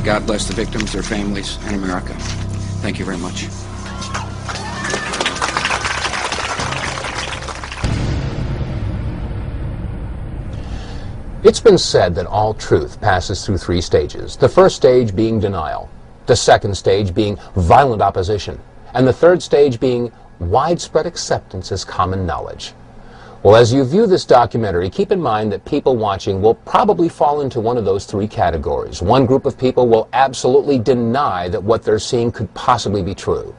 God bless the victims, their families, and America. Thank you very much. It's been said that all truth passes through three stages. The first stage being denial, the second stage being violent opposition, and the third stage being widespread acceptance as common knowledge. Well, as you view this documentary, keep in mind that people watching will probably fall into one of those three categories. One group of people will absolutely deny that what they're seeing could possibly be true.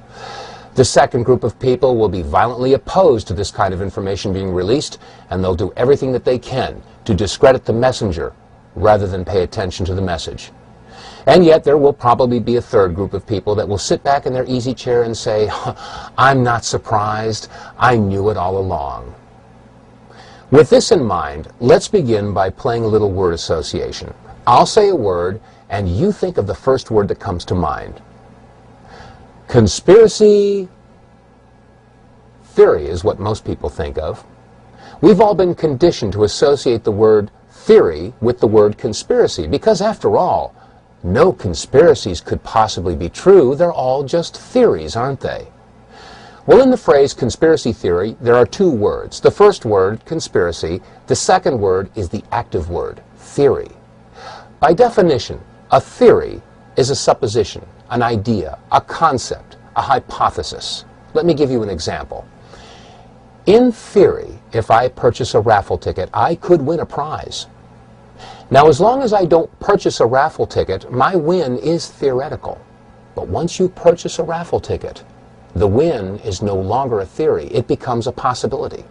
The second group of people will be violently opposed to this kind of information being released, and they'll do everything that they can to discredit the messenger rather than pay attention to the message. And yet there will probably be a third group of people that will sit back in their easy chair and say, I'm not surprised, I knew it all along. With this in mind, let's begin by playing a little word association. I'll say a word, and you think of the first word that comes to mind. Conspiracy theory is what most people think of. We've all been conditioned to associate the word theory with the word conspiracy, because after all, no conspiracies could possibly be true. They're all just theories, aren't they? Well, in the phrase conspiracy theory, there are two words. The first word, conspiracy. The second word is the active word, theory. By definition, a theory is a supposition, an idea, a concept, a hypothesis. Let me give you an example. In theory, if I purchase a raffle ticket, I could win a prize. Now, as long as I don't purchase a raffle ticket, my win is theoretical. But once you purchase a raffle ticket, the win is no longer a theory. It becomes a possibility.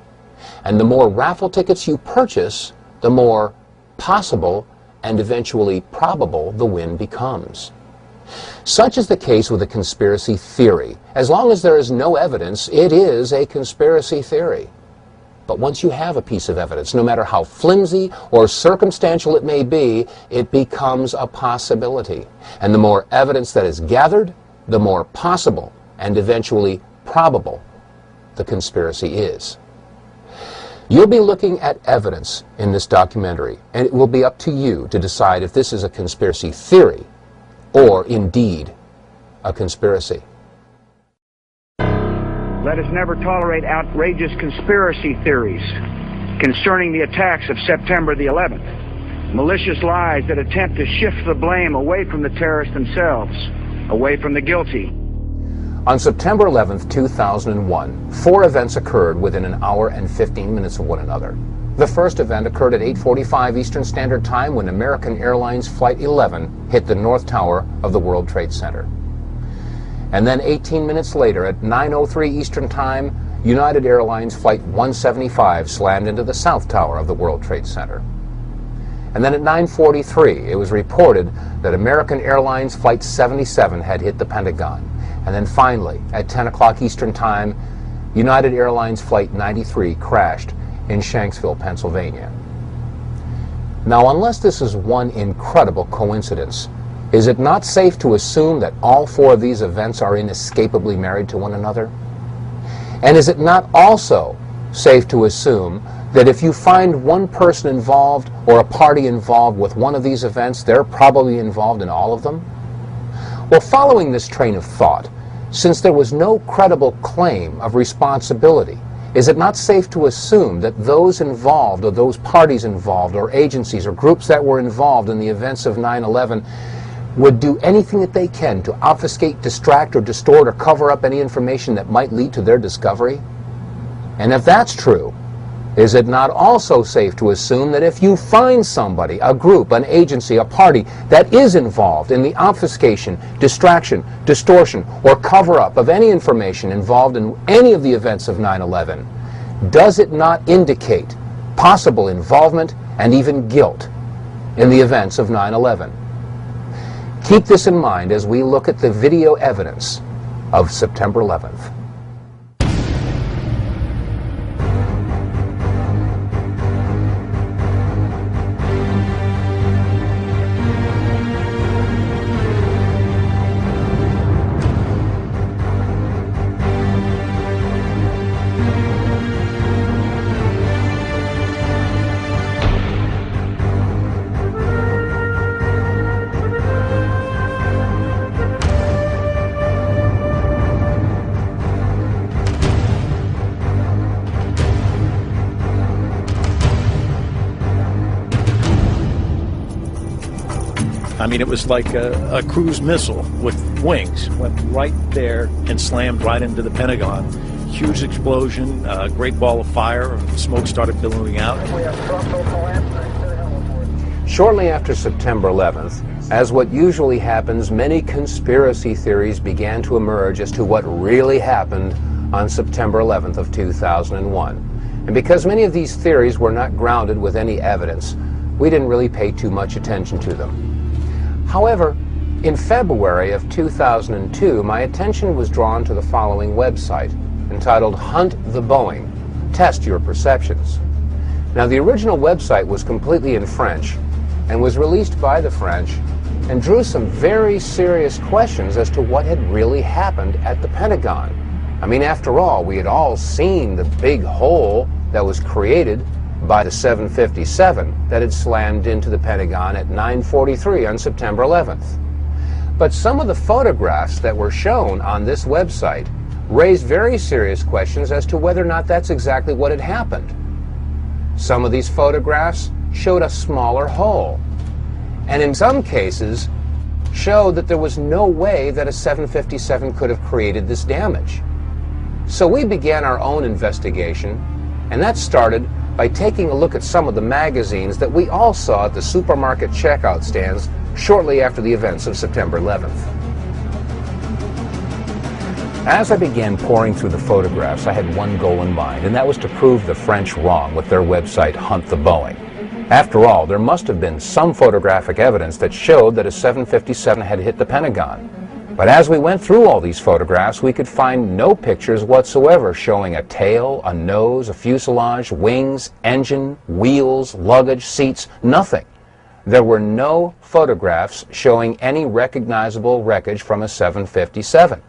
And the more raffle tickets you purchase, the more possible and eventually probable the win becomes. Such is the case with a conspiracy theory. As long as there is no evidence, it is a conspiracy theory. But once you have a piece of evidence, no matter how flimsy or circumstantial it may be, it becomes a possibility. And the more evidence that is gathered, the more possible and eventually probable the conspiracy is. You'll be looking at evidence in this documentary, and it will be up to you to decide if this is a conspiracy theory or indeed a conspiracy. Let us never tolerate outrageous conspiracy theories concerning the attacks of September the 11th. Malicious lies that attempt to shift the blame away from the terrorists themselves, away from the guilty. On September 11th, 2001, 4 events occurred within an hour and 15 minutes of one another. The first event occurred at 8:45 Eastern Standard Time when American Airlines Flight 11 hit the North Tower of the World Trade Center. And then 18 minutes later, at 9:03 Eastern Time, United Airlines Flight 175 slammed into the South Tower of the World Trade Center. And then at 9:43, it was reported that American Airlines Flight 77 had hit the Pentagon. And then finally, at 10 o'clock Eastern Time, United Airlines Flight 93 crashed in Shanksville, Pennsylvania. Now, unless this is one incredible coincidence, is it not safe to assume that all 4 of these events are inescapably married to one another? And is it not also safe to assume that if you find one person involved or a party involved with one of these events, they're probably involved in all of them? Well, following this train of thought, since there was no credible claim of responsibility, is it not safe to assume that those involved or those parties involved or agencies or groups that were involved in the events of 9/11 would do anything that they can to obfuscate, distract, or distort or cover up any information that might lead to their discovery? And if that's true, is it not also safe to assume that if you find somebody, a group, an agency, a party that is involved in the obfuscation, distraction, distortion, or cover-up of any information involved in any of the events of 9/11, does it not indicate possible involvement and even guilt in the events of 9/11? Keep this in mind as we look at the video evidence of September 11th. I mean, it was like a cruise missile with wings. Went right there and slammed right into the Pentagon. Huge explosion, a great ball of fire, smoke started billowing out. Shortly after September 11th, as what usually happens, many conspiracy theories began to emerge as to what really happened on September 11th of 2001. And because many of these theories were not grounded with any evidence, we didn't really pay too much attention to them. However, in February of 2002, my attention was drawn to the following website, entitled Hunt the Boeing, Test Your Perceptions. Now, the original website was completely in French and was released by the French and drew some very serious questions as to what had really happened at the Pentagon. I mean, after all, we had all seen the big hole that was created by the 757 that had slammed into the Pentagon at 9:43 on September 11th. But some of the photographs that were shown on this website raised very serious questions as to whether or not that's exactly what had happened. Some of these photographs showed a smaller hole, and in some cases showed that there was no way that a 757 could have created this damage. So we began our own investigation, and that started by taking a look at some of the magazines that we all saw at the supermarket checkout stands shortly after the events of September 11th. As I began poring through the photographs, I had one goal in mind, and that was to prove the French wrong with their website, Hunt the Boeing. After all, there must have been some photographic evidence that showed that a 757 had hit the Pentagon. But as we went through all these photographs, we could find no pictures whatsoever showing a tail, a nose, a fuselage, wings, engine, wheels, luggage, seats, nothing. There were no photographs showing any recognizable wreckage from a 757.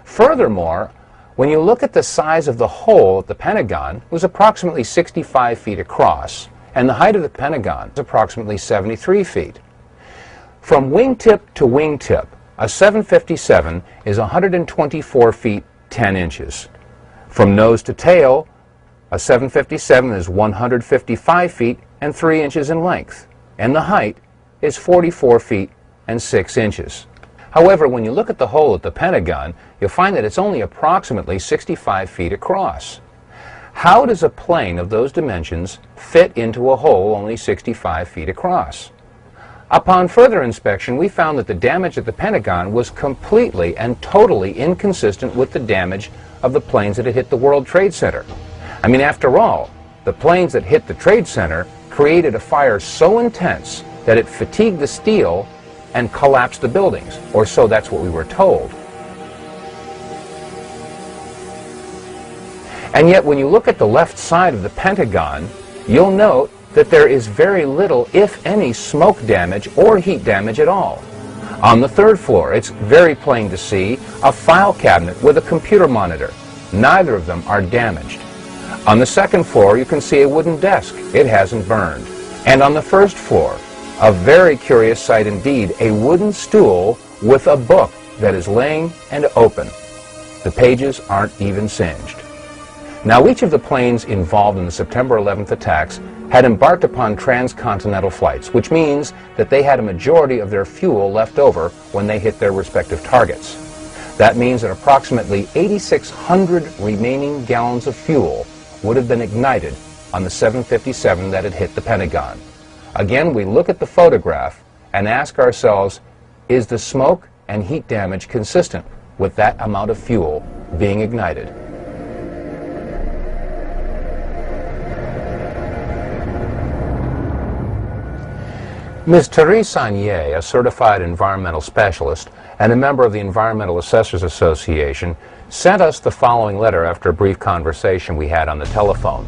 Furthermore, when you look at the size of the hole at the Pentagon, it was approximately 65 feet across, and the height of the Pentagon is approximately 73 feet. From wingtip to wingtip, a 757 is 124 feet 10 inches. From nose to tail, a 757 is 155 feet and 3 inches in length, and the height is 44 feet and 6 inches. However, when you look at the hole at the Pentagon, you'll find that it's only approximately 65 feet across. How does a plane of those dimensions fit into a hole only 65 feet across? Upon further inspection, we found that the damage at the Pentagon was completely and totally inconsistent with the damage of the planes that had hit the World Trade Center. I mean, after all, the planes that hit the Trade Center created a fire so intense that it fatigued the steel and collapsed the buildings, or so that's what we were told. And yet, when you look at the left side of the Pentagon, you'll note that there is very little, if any, smoke damage or heat damage at all. On the third floor, it's very plain to see a file cabinet with a computer monitor. Neither of them are damaged. On the second floor, you can see a wooden desk. It hasn't burned. And on the first floor, a very curious sight indeed, a wooden stool with a book that is laying and open. The pages aren't even singed. Now, each of the planes involved in the September 11th attacks had embarked upon transcontinental flights, which means that they had a majority of their fuel left over when they hit their respective targets. That means that approximately 8,600 remaining gallons of fuel would have been ignited on the 757 that had hit the Pentagon. Again, we look at the photograph and ask ourselves, is the smoke and heat damage consistent with that amount of fuel being ignited? Ms. Therese Sagnier, a certified environmental specialist and a member of the Environmental Assessors Association, sent us the following letter after a brief conversation we had on the telephone.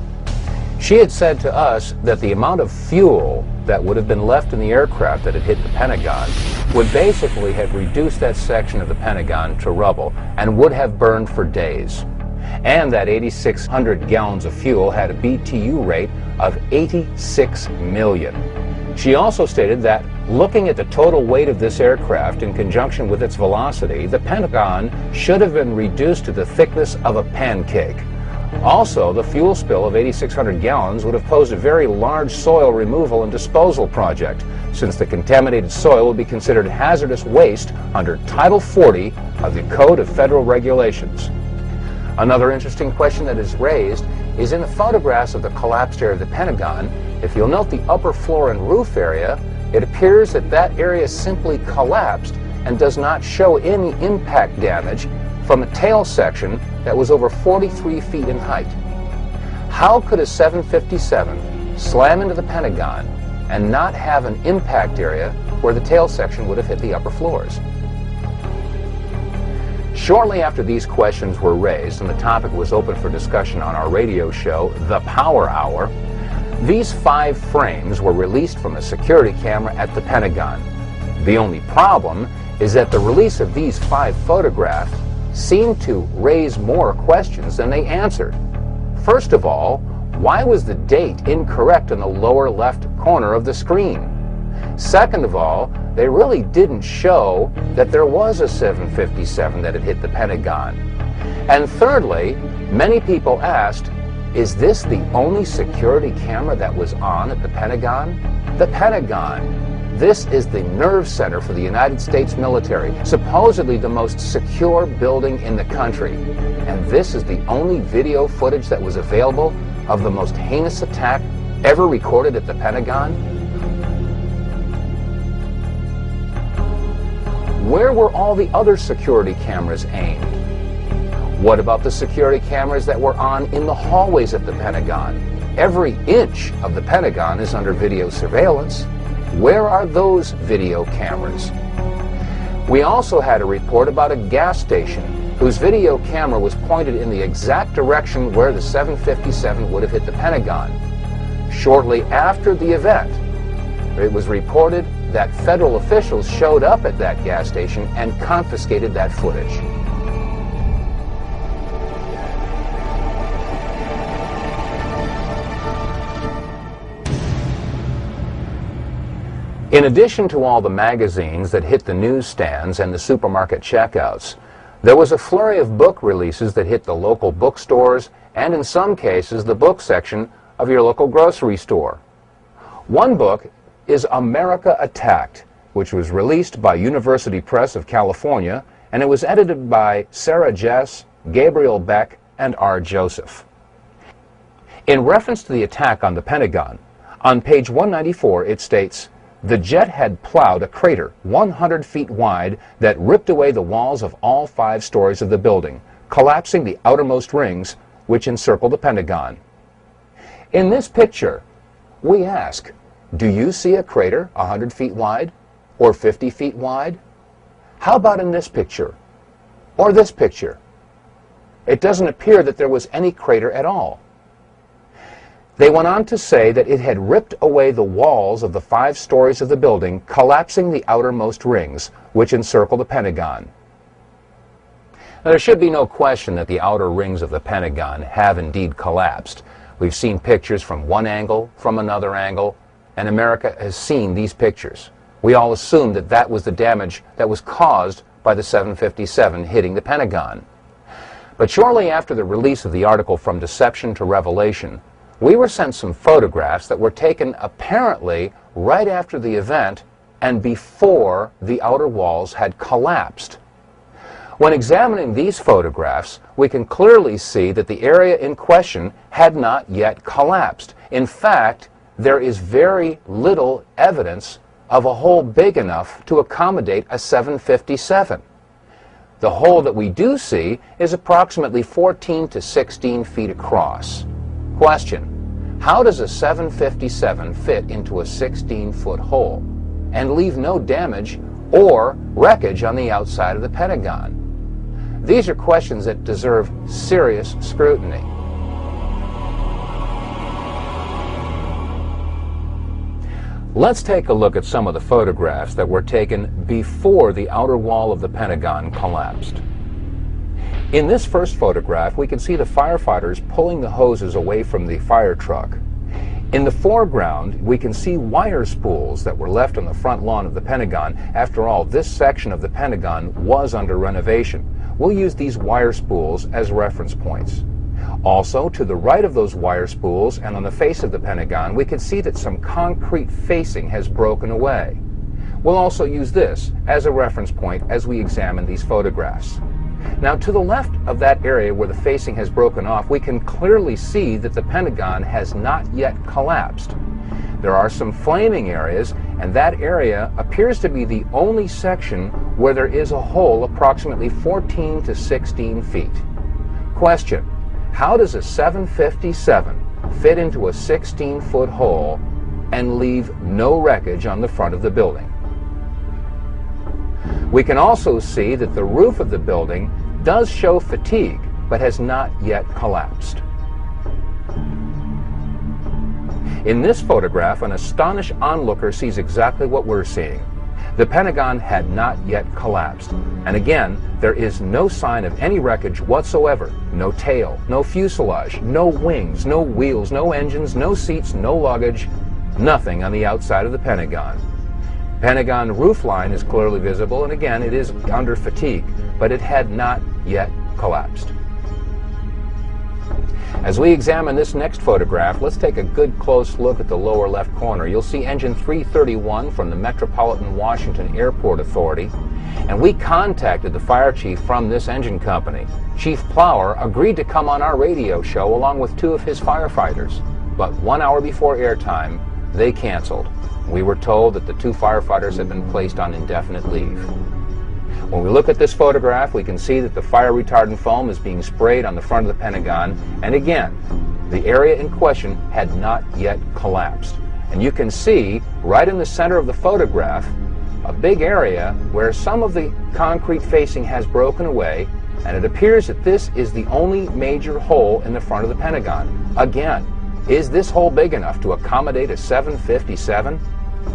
She had said to us that the amount of fuel that would have been left in the aircraft that had hit the Pentagon would basically have reduced that section of the Pentagon to rubble and would have burned for days. And that 8,600 gallons of fuel had a BTU rate of 86 million. She also stated that, looking at the total weight of this aircraft in conjunction with its velocity, the Pentagon should have been reduced to the thickness of a pancake. Also, the fuel spill of 8,600 gallons would have posed a very large soil removal and disposal project, since the contaminated soil would be considered hazardous waste under Title 40 of the Code of Federal Regulations. Another interesting question that is raised is in the photographs of the collapsed area of the Pentagon. If you'll note the upper floor and roof area, it appears that that area simply collapsed and does not show any impact damage from a tail section that was over 43 feet in height. How could a 757 slam into the Pentagon and not have an impact area where the tail section would have hit the upper floors? Shortly after these questions were raised and the topic was open for discussion on our radio show, The Power Hour, these 5 frames were released from a security camera at the Pentagon. The only problem is that the release of these 5 photographs seemed to raise more questions than they answered. First of all, why was the date incorrect in the lower left corner of the screen? Second of all, they really didn't show that there was a 757 that had hit the Pentagon. And thirdly, many people asked, is this the only security camera that was on at the Pentagon? The Pentagon. This is the nerve center for the United States military, supposedly the most secure building in the country. And this is the only video footage that was available of the most heinous attack ever recorded at the Pentagon? Where were all the other security cameras aimed? What about the security cameras that were on in the hallways at the Pentagon? Every inch of the Pentagon is under video surveillance. Where are those video cameras? We also had a report about a gas station whose video camera was pointed in the exact direction where the 757 would have hit the Pentagon. Shortly after the event, it was reported that federal officials showed up at that gas station and confiscated that footage. In addition to all the magazines that hit the newsstands and the supermarket checkouts, there was a flurry of book releases that hit the local bookstores and in some cases the book section of your local grocery store. One book is America Attacked, which was released by University Press of California, and it was edited by Sarah Jess, Gabriel Beck, and R. Joseph. In reference to the attack on the Pentagon, on page 194 it states, "The jet had plowed a crater 100 feet wide that ripped away the walls of all 5 stories of the building, collapsing the outermost rings which encircle the Pentagon." In this picture, we ask, do you see a crater 100 feet wide or 50 feet wide? How about in this picture or this picture? It doesn't appear that there was any crater at all. They went on to say that it had ripped away the walls of the 5 stories of the building, collapsing the outermost rings, which encircle the Pentagon. Now, there should be no question that the outer rings of the Pentagon have indeed collapsed. We've seen pictures from one angle, from another angle, and America has seen these pictures. We all assumed that that was the damage that was caused by the 757 hitting the Pentagon. But shortly after the release of the article From Deception to Revelation, we were sent some photographs that were taken apparently right after the event and before the outer walls had collapsed. When examining these photographs, we can clearly see that the area in question had not yet collapsed. In fact, there is very little evidence of a hole big enough to accommodate a 757. The hole that we do see is approximately 14 to 16 feet across. Question: how does a 757 fit into a 16-foot hole and leave no damage or wreckage on the outside of the Pentagon? These are questions that deserve serious scrutiny. Let's take a look at some of the photographs that were taken before the outer wall of the Pentagon collapsed. In this first photograph, we can see the firefighters pulling the hoses away from the fire truck. In the foreground, we can see wire spools that were left on the front lawn of the Pentagon. After all, this section of the Pentagon was under renovation. We'll use these wire spools as reference points. Also, to the right of those wire spools and on the face of the Pentagon, we can see that some concrete facing has broken away. We'll also use this as a reference point as we examine these photographs. Now, to the left of that area where the facing has broken off, we can clearly see that the Pentagon has not yet collapsed. There are some flaming areas, and that area appears to be the only section where there is a hole approximately 14 to 16 feet. Question: how does a 757 fit into a 16-foot hole and leave no wreckage on the front of the building? We can also see that the roof of the building does show fatigue, but has not yet collapsed. In this photograph, an astonished onlooker sees exactly what we're seeing. The Pentagon had not yet collapsed. And again, there is no sign of any wreckage whatsoever. No tail, no fuselage, no wings, no wheels, no engines, no seats, no luggage, nothing on the outside of the Pentagon. Pentagon roofline is clearly visible, and again, it is under fatigue, but it had not yet collapsed. As we examine this next photograph, let's take a good close look at the lower left corner. You'll see engine 331 from the Metropolitan Washington Airport Authority, and we contacted the fire chief from this engine company. Chief Plower agreed to come on our radio show along with two of his firefighters, but 1 hour before airtime, they canceled. We were told that the two firefighters had been placed on indefinite leave. When we look at this photograph, we can see that the fire retardant foam is being sprayed on the front of the Pentagon, and again, the area in question had not yet collapsed. And you can see right in the center of the photograph a big area where some of the concrete facing has broken away, and it appears that this is the only major hole in the front of the Pentagon. Again, is this hole big enough to accommodate a 757?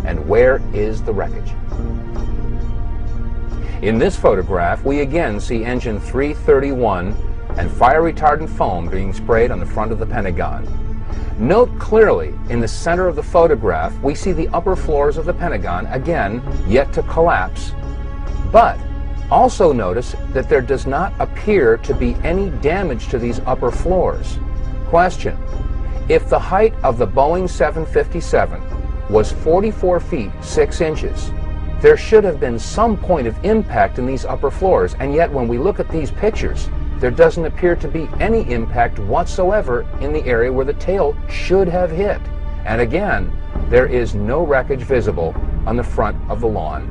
And where is the wreckage? In this photograph, we again see engine 331 and fire retardant foam being sprayed on the front of the Pentagon. Note clearly in the center of the photograph, we see the upper floors of the Pentagon, again, yet to collapse. But also notice that there does not appear to be any damage to these upper floors. Question: if the height of the Boeing 757 was 44 feet 6 inches, there should have been some point of impact in these upper floors, and yet when we look at these pictures, there doesn't appear to be any impact whatsoever in the area where the tail should have hit. And again, there is no wreckage visible on the front of the lawn.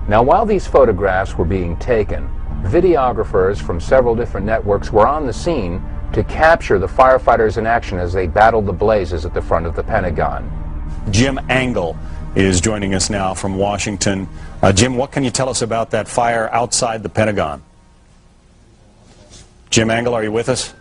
Now, while these photographs were being taken, videographers from several different networks were on the scene to capture the firefighters in action as they battled the blazes at the front of the Pentagon. Jim Angle is joining us now from Washington. Jim, what can you tell us about that fire outside the Pentagon? Jim Angle, are you with us?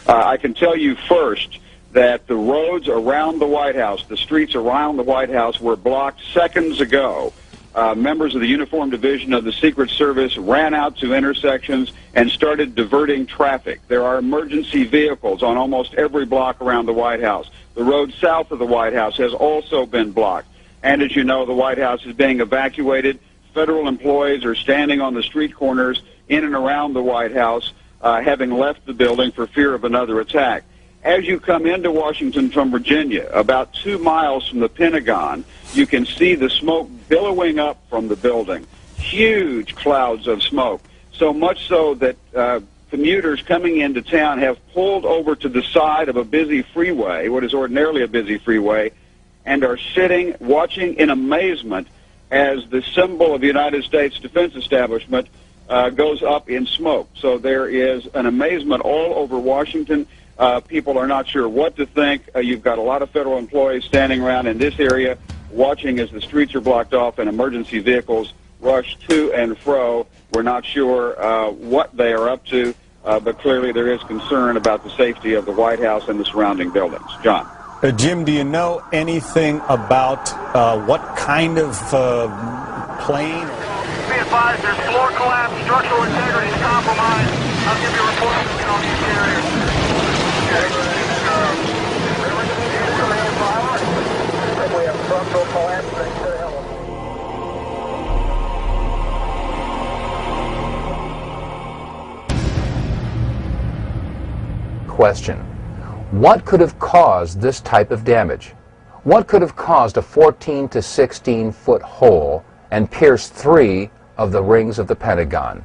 I can tell you first that the roads around the White House, the streets around the White House, were blocked seconds ago. Members of the Uniform Division of the Secret Service ran out to intersections and started diverting traffic. There are emergency vehicles on almost every block around the White House. The road south of the White House has also been blocked. And as you know, the White House is being evacuated. Federal employees are standing on the street corners in and around the White House, having left the building for fear of another attack. As you come into Washington from Virginia, about 2 miles from the Pentagon, you can see the smoke billowing up from the building. Huge clouds of smoke. So much so that commuters coming into town have pulled over to the side of a busy freeway, what is ordinarily a busy freeway, and are sitting, watching in amazement as the symbol of the United States Defense Establishment goes up in smoke. So there is an amazement all over Washington. People are not sure what to think. You've got a lot of federal employees standing around in this area watching as the streets are blocked off and emergency vehicles rush to and fro. We're not sure what they are up to, but clearly there is concern about the safety of the White House and the surrounding buildings. John. Jim, do you know anything about what kind of plane? Be advised, there's floor collapse, structural integrity is compromised. I'll give you a report as we get on these areas. We have structural collapse. question. What could have caused this type of damage? What could have caused a 14 to 16 foot hole and pierced 3 of the rings of the Pentagon?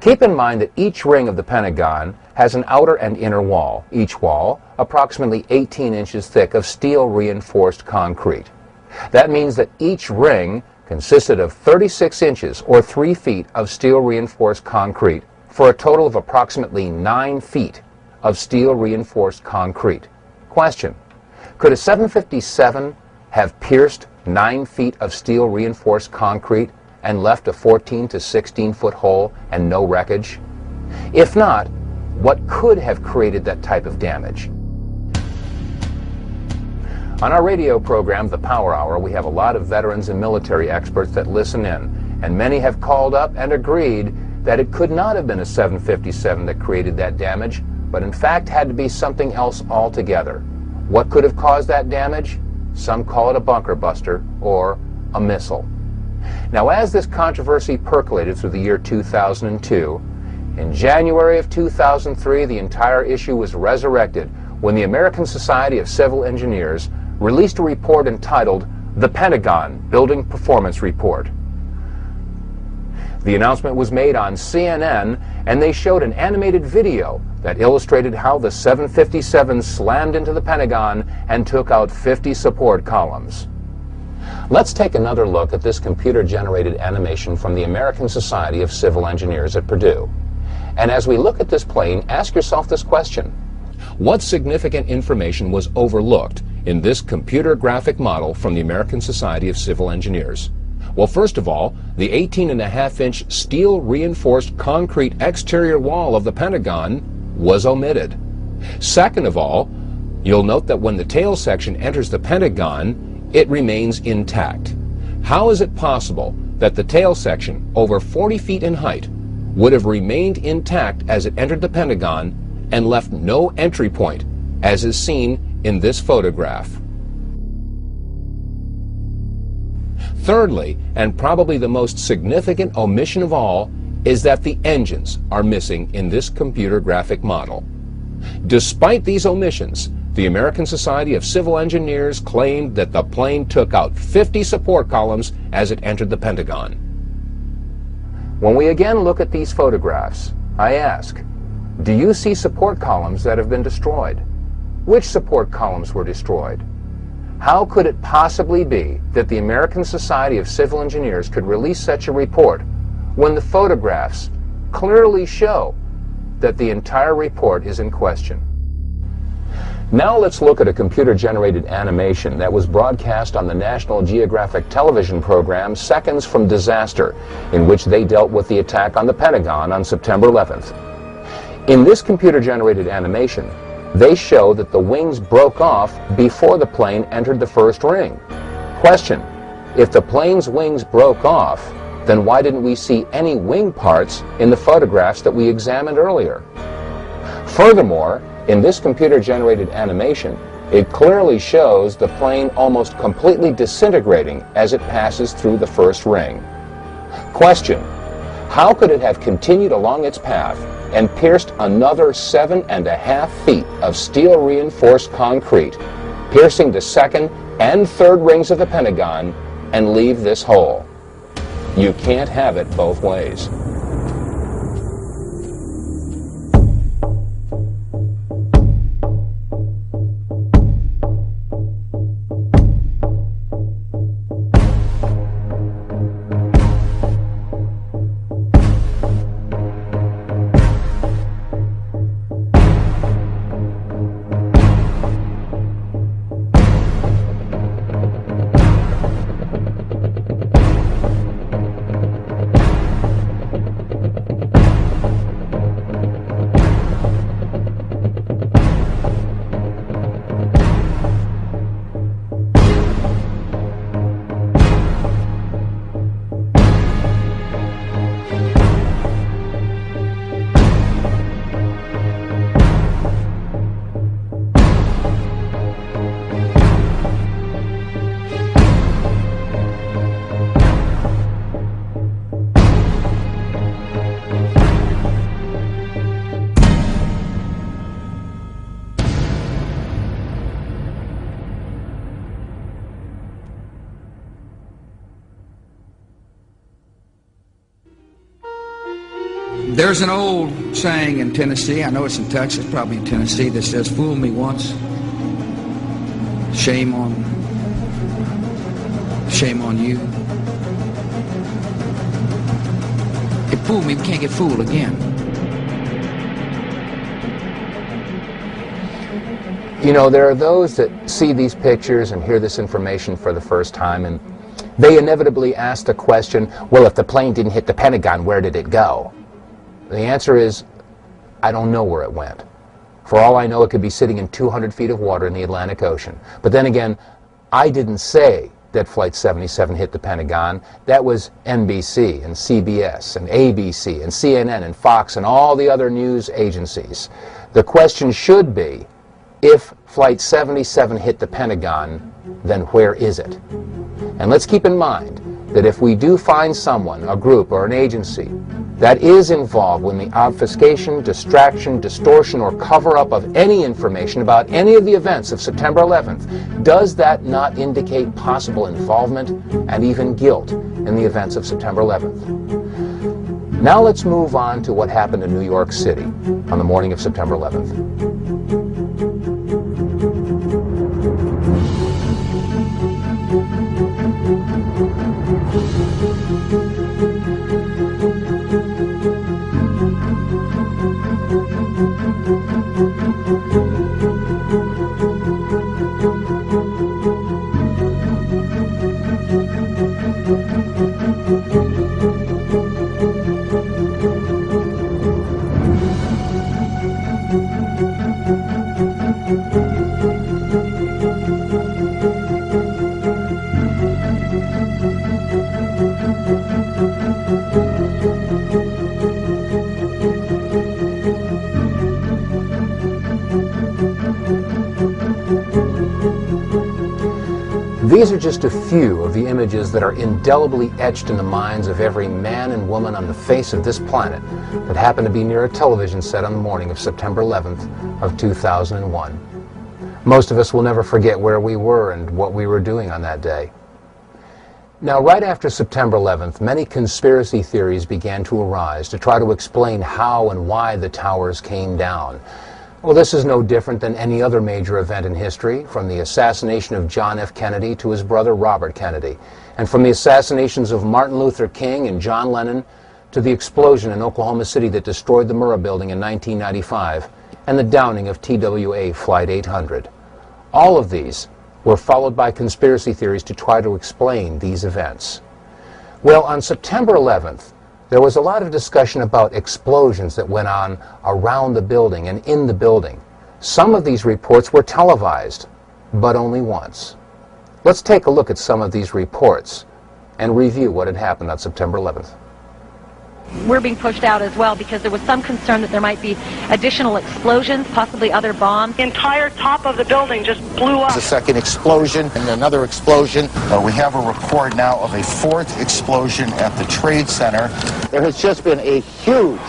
Keep in mind that each ring of the Pentagon has an outer and inner wall, each wall approximately 18 inches thick of steel reinforced concrete. That means that each ring consisted of 36 inches or 3 feet of steel reinforced concrete for a total of approximately 9 feet of steel reinforced concrete. Question: could a 757 have pierced 9 feet of steel reinforced concrete and left a 14 to 16 foot hole and no wreckage? If not, what could have created that type of damage? On our radio program, The Power Hour, we have a lot of veterans and military experts that listen in, and many have called up and agreed that it could not have been a 757 that created that damage, but in fact had to be something else altogether. What could have caused that damage? Some call it a bunker buster or a missile. Now, as this controversy percolated through the year 2002, in January of 2003, the entire issue was resurrected when the American Society of Civil Engineers released a report entitled The Pentagon Building Performance Report. The announcement was made on CNN, and they showed an animated video that illustrated how the 757 slammed into the Pentagon and took out 50 support columns. Let's take another look at this computer-generated animation from the American Society of Civil Engineers at Purdue. And as we look at this plane, ask yourself this question: what significant information was overlooked in this computer graphic model from the American Society of Civil Engineers? Well, first of all, the 18.5-inch steel reinforced concrete exterior wall of the Pentagon was omitted. Second of all, you'll note that when the tail section enters the Pentagon, it remains intact. How is it possible that the tail section, over 40 feet in height, would have remained intact as it entered the Pentagon and left no entry point, as is seen in this photograph? Thirdly, and probably the most significant omission of all, is that the engines are missing in this computer graphic model. Despite these omissions, the American Society of Civil Engineers claimed that the plane took out 50 support columns as it entered the Pentagon. When we again look at these photographs, I ask, do you see support columns that have been destroyed? Which support columns were destroyed? How could it possibly be that the American Society of Civil Engineers could release such a report when the photographs clearly show that the entire report is in question? Now let's look at a computer-generated animation that was broadcast on the National Geographic television program Seconds from Disaster, in which they dealt with the attack on the Pentagon on September 11th. In this computer-generated animation, they show that the wings broke off before the plane entered the first ring. Question: if the plane's wings broke off, then why didn't we see any wing parts in the photographs that we examined earlier? Furthermore, in this computer-generated animation, it clearly shows the plane almost completely disintegrating as it passes through the first ring. Question: how could it have continued along its path and pierced another 7.5 feet of steel-reinforced concrete, piercing the second and third rings of the Pentagon, and leave this hole? You can't have it both ways. There's an old saying in Tennessee, I know it's in Texas, probably in Tennessee, that says, fool me once, shame on you. It fooled me, we can't get fooled again. You know, there are those that see these pictures and hear this information for the first time, and they inevitably ask the question, well, if the plane didn't hit the Pentagon, where did it go? The answer is, I don't know where it went. For all I know, it could be sitting in 200 feet of water in the Atlantic Ocean. But then again, I didn't say that Flight 77 hit the Pentagon. That was NBC and CBS and ABC and CNN and Fox and all the other news agencies. The question should be, if Flight 77 hit the Pentagon, then where is it? And let's keep in mind that if we do find someone, a group, or an agency that is involved in the obfuscation, distraction, distortion, or cover-up of any information about any of the events of September 11th, does that not indicate possible involvement and even guilt in the events of September 11th? Now let's move on to what happened in New York City on the morning of September 11th. These are just a few of the images that are indelibly etched in the minds of every man and woman on the face of this planet that happened to be near a television set on the morning of September 11th of 2001. Most of us will never forget where we were and what we were doing on that day. Now, right after September 11th, many conspiracy theories began to arise to try to explain how and why the towers came down. Well, this is no different than any other major event in history, from the assassination of John F. Kennedy to his brother Robert Kennedy, and from the assassinations of Martin Luther King and John Lennon to the explosion in Oklahoma City that destroyed the Murrah Building in 1995 and the downing of TWA Flight 800. All of these were followed by conspiracy theories to try to explain these events. Well, on September 11th, there was a lot of discussion about explosions that went on around the building and in the building. Some of these reports were televised, but only once. Let's take a look at some of these reports and review what had happened on September 11th. We're being pushed out as well because there was some concern that there might be additional explosions, possibly other bombs. The entire top of the building just blew up. The second explosion and another explosion. We have a report now of a fourth explosion at the Trade Center. There has just been a huge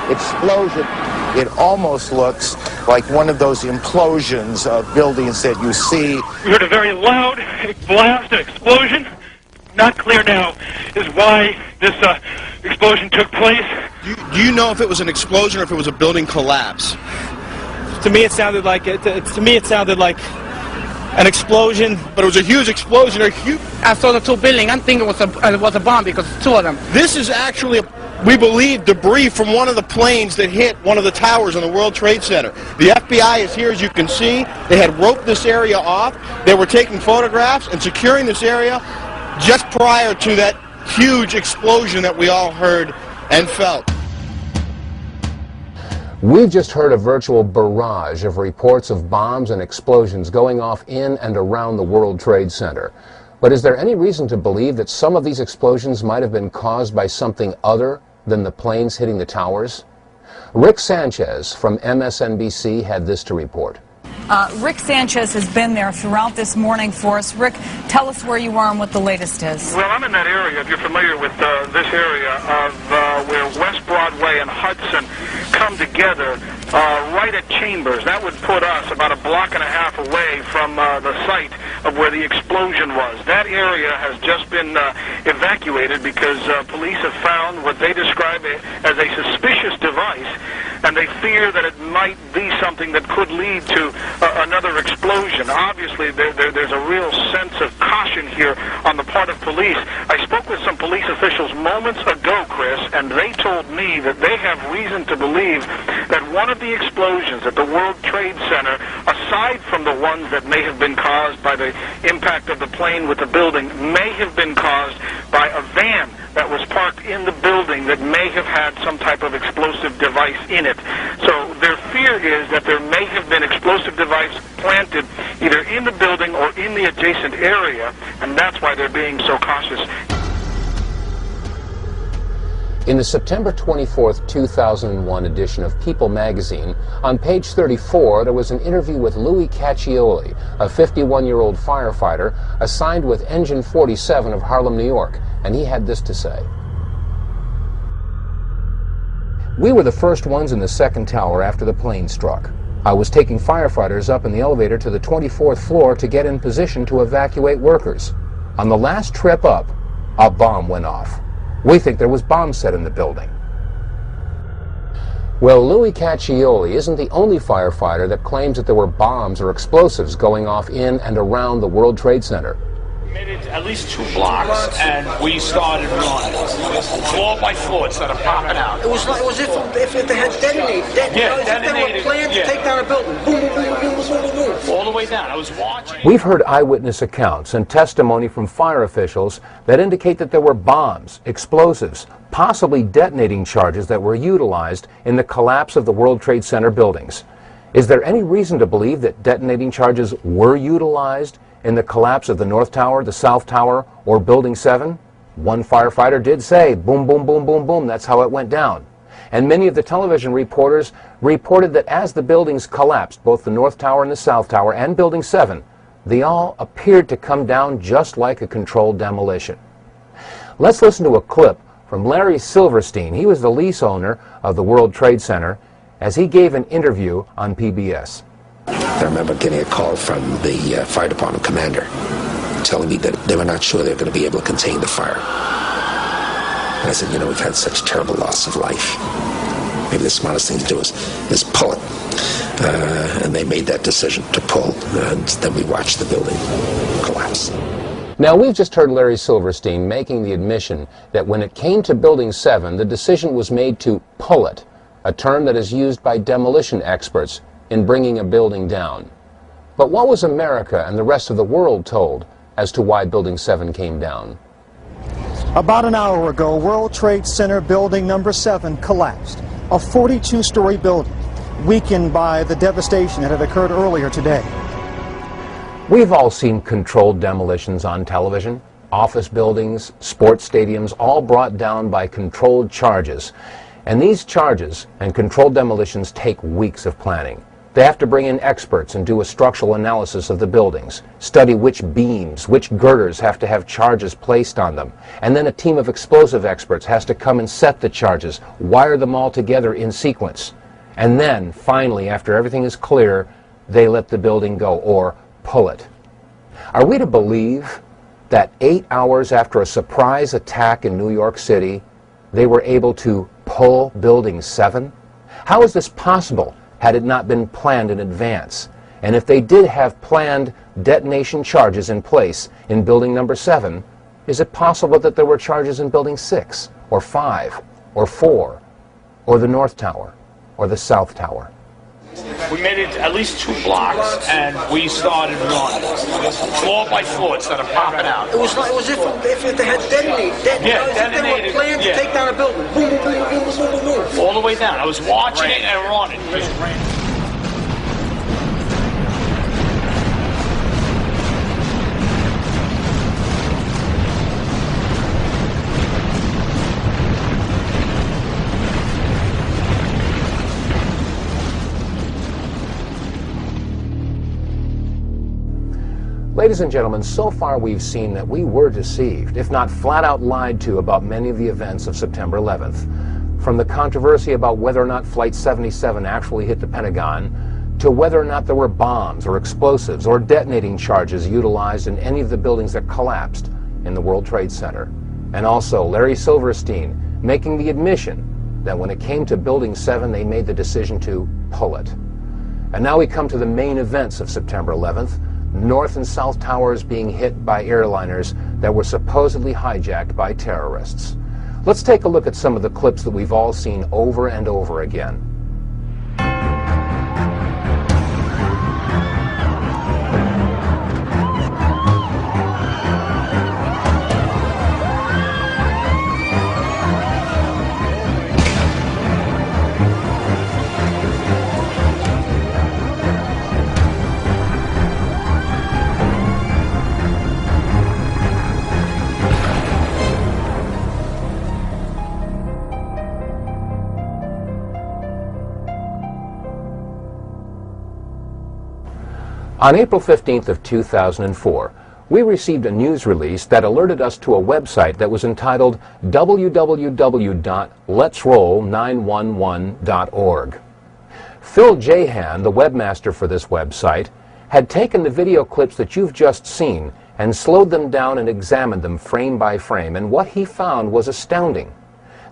explosion. It almost looks like one of those implosions of buildings that you see. We heard a very loud blast, an explosion. Not clear now is why this explosion took place. Do you know if it was an explosion or if it was a building collapse? To me, it sounded like an explosion. But it was a huge explosion. I saw the two buildings. I'm thinking it was a bomb because two of them. This is actually, we believe, debris from one of the planes that hit one of the towers on the World Trade Center. The FBI is here, as you can see. They had roped this area off. They were taking photographs and securing this area just prior to that huge explosion that we all heard and felt. We've just heard a virtual barrage of reports of bombs and explosions going off in and around the World Trade Center. But is there any reason to believe that some of these explosions might have been caused by something other than the planes hitting the towers? Rick Sanchez from MSNBC had this to report. Rick Sanchez has been there throughout this morning for us. Rick, tell us where you are and what the latest is. Well, I'm in that area, if you're familiar with this area, of where West Broadway and Hudson come together, right at Chambers. That would put us about a block and a half away from the site of where the explosion was. That area has just been evacuated because police have found what they describe as a suspicious device, and they fear that it might be something that could lead to another explosion. Obviously, there's a real sense of caution here on the part of police. I spoke with some police officials moments ago, Chris, and they told me that they have reason to believe that one of the explosions at the World Trade Center, aside from the ones that may have been caused by the impact of the plane with the building, may have been caused by a van that was parked in the building that may have had some type of explosive device in it. So their fear is that there may have been explosive device planted either in the building or in the adjacent area, and that's why they're being so cautious. In the September 24, 2001 edition of People magazine, on page 34, there was an interview with Louis Caccioli, a 51-year-old firefighter assigned with Engine 47 of Harlem, New York, and he had this to say. We were the first ones in the second tower after the plane struck. I was taking firefighters up in the elevator to the 24th floor to get in position to evacuate workers. On the last trip up, a bomb went off. We think there was bombs set in the building. Well, Louis Caccioli isn't the only firefighter that claims that there were bombs or explosives going off in and around the World Trade Center. We made it at least 2 blocks, and we started running. Floor by floor, it started popping out. It was if they had detonated. Yeah, detonated. They were planned to take down a building. Boom, boom, boom, boom, boom, boom, boom. All the way down. I was watching. We've heard eyewitness accounts and testimony from fire officials that indicate that there were bombs, explosives, possibly detonating charges that were utilized in the collapse of the World Trade Center buildings. Is there any reason to believe that detonating charges were utilized in the collapse of the North Tower, the South Tower, or Building 7? One firefighter did say, boom, boom, boom, boom, boom, that's how it went down. And many of the television reporters reported that as the buildings collapsed, both the North Tower and the South Tower and Building 7, they all appeared to come down just like a controlled demolition. Let's listen to a clip from Larry Silverstein. He was the lease owner of the World Trade Center as he gave an interview on PBS. I remember getting a call from the fire department commander telling me that they were not sure they were going to be able to contain the fire. And I said, you know, we've had such terrible loss of life. Maybe the smartest thing to do is pull it. And they made that decision to pull, and then we watched the building collapse. Now, we've just heard Larry Silverstein making the admission that when it came to Building 7, the decision was made to pull it, a term that is used by demolition experts in bringing a building down. But what was America and the rest of the world told as to why Building 7 came down? About an hour ago, World Trade Center Building Number 7 collapsed, a 42-story building, weakened by the devastation that had occurred earlier today. We've all seen controlled demolitions on television. Office buildings, sports stadiums, all brought down by controlled charges. And these charges and controlled demolitions take weeks of planning. They have to bring in experts and do a structural analysis of the buildings, study which beams, which girders have to have charges placed on them, and then a team of explosive experts has to come and set the charges, wire them all together in sequence. And then, finally, after everything is clear, they let the building go, or pull it. Are we to believe that 8 hours after a surprise attack in New York City, they were able to pull Building 7? How is this possible had it not been planned in advance? And if they did have planned detonation charges in place in Building Number 7, is it possible that there were charges in Building 6, or 5, or 4, or the North Tower, or the South Tower? We made it at least 2 blocks, and we started running. Floor by floor, it started popping out. It was if they had detonated. Yeah, detonated. They were planned to take down a building. Boom, boom, boom, boom, boom, boom, boom. All the way down. I was watching it and running. Ladies and gentlemen, so far we've seen that we were deceived, if not flat out lied to, about many of the events of September 11th. From the controversy about whether or not Flight 77 actually hit the Pentagon, to whether or not there were bombs or explosives or detonating charges utilized in any of the buildings that collapsed in the World Trade Center. And also Larry Silverstein making the admission that when it came to Building 7, they made the decision to pull it. And now we come to the main events of September 11th, North and South Towers being hit by airliners that were supposedly hijacked by terrorists. Let's take a look at some of the clips that we've all seen over and over again. On April 15th of 2004, we received a news release that alerted us to a website that was entitled www.letsroll911.org. Phil Jahan, the webmaster for this website, had taken the video clips that you've just seen and slowed them down and examined them frame by frame, and what he found was astounding.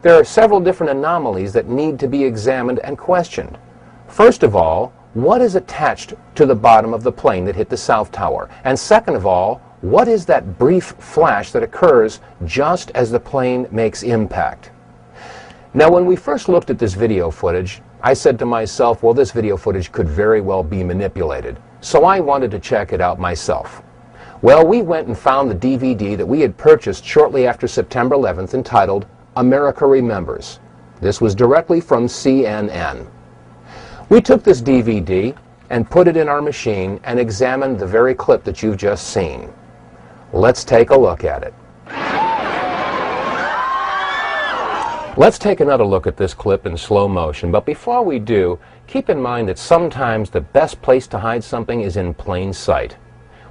There are several different anomalies that need to be examined and questioned. First of all, what is attached to the bottom of the plane that hit the South Tower? And second of all, what is that brief flash that occurs just as the plane makes impact? Now, when we first looked at this video footage, I said to myself, well, this video footage could very well be manipulated. So I wanted to check it out myself. Well, we went and found the DVD that we had purchased shortly after September 11th entitled America Remembers. This was directly from CNN. We took this DVD and put it in our machine and examined the very clip that you've just seen. Let's take a look at it. Let's take another look at this clip in slow motion, but before we do, keep in mind that sometimes the best place to hide something is in plain sight.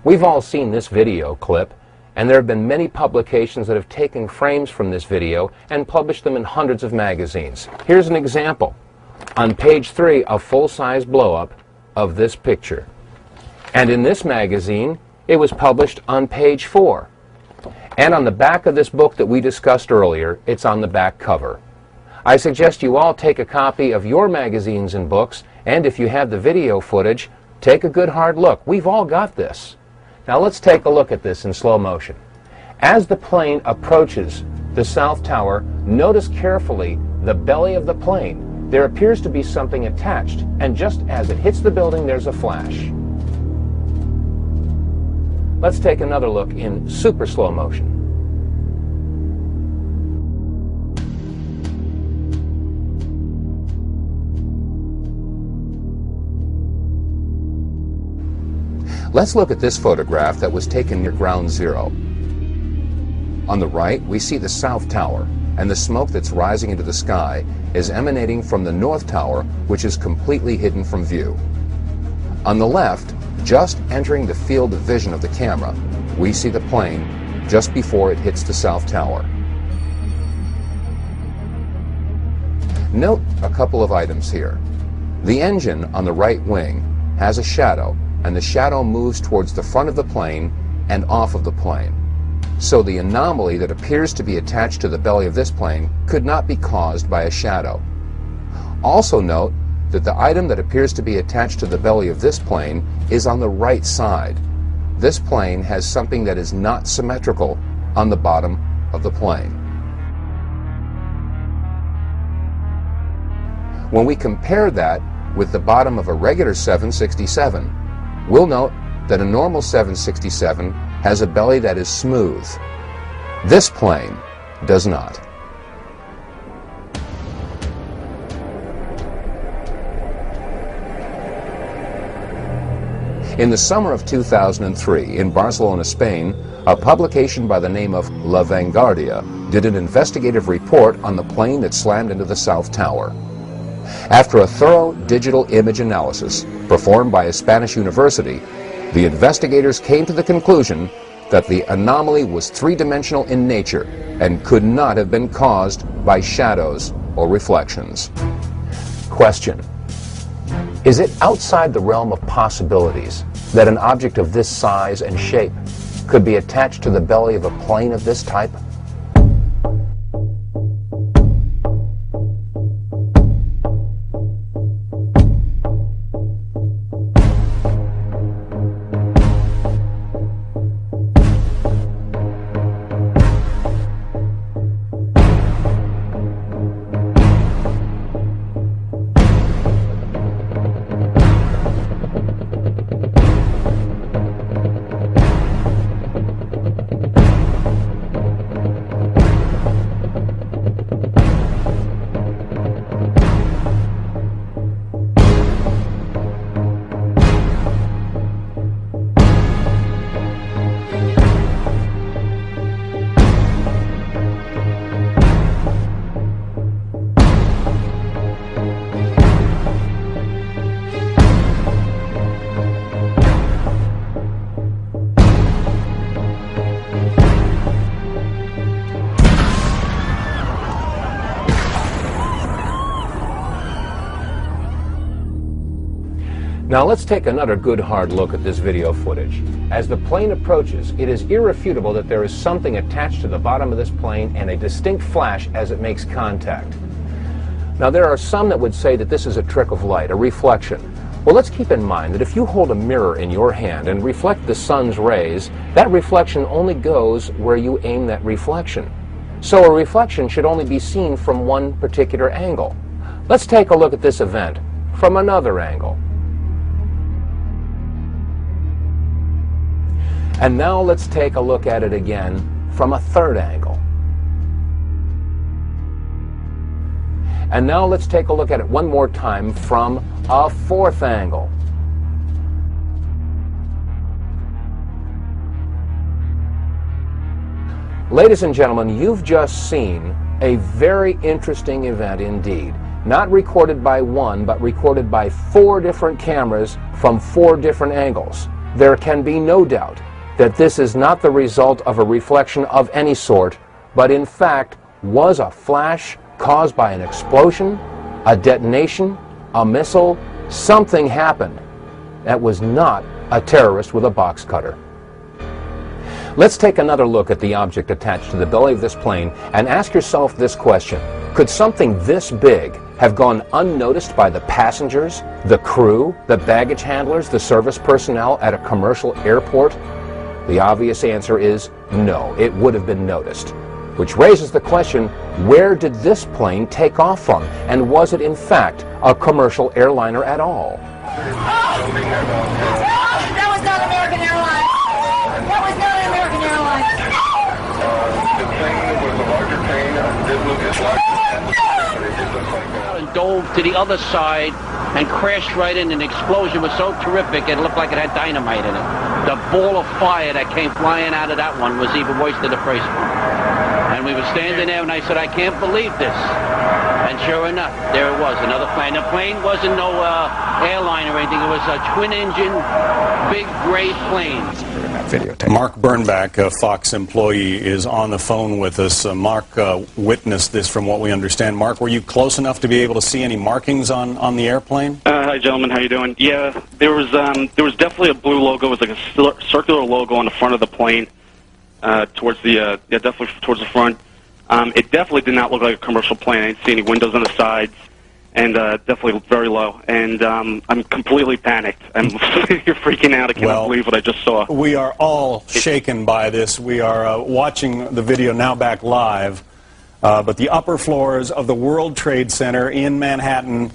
We've all seen this video clip, and there have been many publications that have taken frames from this video and published them in hundreds of magazines. Here's an example. On page 3, a full-size blow-up of this picture. And in this magazine, it was published on page 4. And on the back of this book that we discussed earlier, it's on the back cover. I suggest you all take a copy of your magazines and books, and if you have the video footage, take a good hard look. We've all got this. Now let's take a look at this in slow motion. As the plane approaches the South Tower, notice carefully the belly of the plane. There appears to be something attached, and just as it hits the building, there's a flash. Let's take another look in super slow motion. Let's look at this photograph that was taken near Ground Zero. On the right, we see the South Tower, and the smoke that's rising into the sky is emanating from the North Tower, which is completely hidden from view. On the left, just entering the field of vision of the camera, we see the plane just before it hits the South Tower. Note a couple of items here. The engine on the right wing has a shadow, and the shadow moves towards the front of the plane and off of the plane. So the anomaly that appears to be attached to the belly of this plane could not be caused by a shadow. Also note that the item that appears to be attached to the belly of this plane is on the right side. This plane has something that is not symmetrical on the bottom of the plane. When we compare that with the bottom of a regular 767, we'll note that a normal 767 has a belly that is smooth. This plane does not. In the summer of 2003, in Barcelona, Spain, a publication by the name of La Vanguardia did an investigative report on the plane that slammed into the South Tower. After a thorough digital image analysis performed by a Spanish university, the investigators came to the conclusion that the anomaly was three-dimensional in nature and could not have been caused by shadows or reflections. Question: Is it outside the realm of possibilities that an object of this size and shape could be attached to the belly of a plane of this type? Now let's take another good hard look at this video footage. As the plane approaches, it is irrefutable that there is something attached to the bottom of this plane and a distinct flash as it makes contact. Now there are some that would say that this is a trick of light, a reflection. Well, let's keep in mind that if you hold a mirror in your hand and reflect the sun's rays, that reflection only goes where you aim that reflection. So a reflection should only be seen from one particular angle. Let's take a look at this event from another angle. And now let's take a look at it again from a third angle. And now let's take a look at it one more time from a fourth angle. Ladies and gentlemen, you've just seen a very interesting event indeed. Not recorded by one, but recorded by 4 different cameras from 4 different angles. There can be no doubt that this is not the result of a reflection of any sort, but in fact was a flash caused by an explosion, a detonation, a missile. Something happened that was not a terrorist with a box cutter. Let's take another look at the object attached to the belly of this plane and ask yourself this question. Could something this big have gone unnoticed by the passengers, the crew, the baggage handlers, the service personnel at a commercial airport? The obvious answer is no, it would have been noticed. Which raises the question, where did this plane take off from? And was it in fact a commercial airliner at all? That was not American Airlines! That was not American Airlines! The plane was a larger plane. It did look as large as and dove to the other side and crashed right in. An explosion was so terrific it looked like it had dynamite in it. The ball of fire that came flying out of that one was even worse than the first one. And we were standing there and I said, I can't believe this. And sure enough, there it was, another plane. The plane wasn't no airline or anything. It was a twin-engine, big gray plane. Mark Bernbach, a Fox employee, is on the phone with us. Mark witnessed this from what we understand. Mark, were you close enough to be able to see any markings on the airplane? Hi, gentlemen. How you doing? Yeah, there was definitely a blue logo. It was like a circular logo on the front of the plane, towards the definitely towards the front. It definitely did not look like a commercial plane. I didn't see any windows on the sides, and definitely very low. And I'm completely panicked. You're freaking out. I cannot believe what I just saw. We are all shaken by this. We are watching the video now back live, but the upper floors of the World Trade Center in Manhattan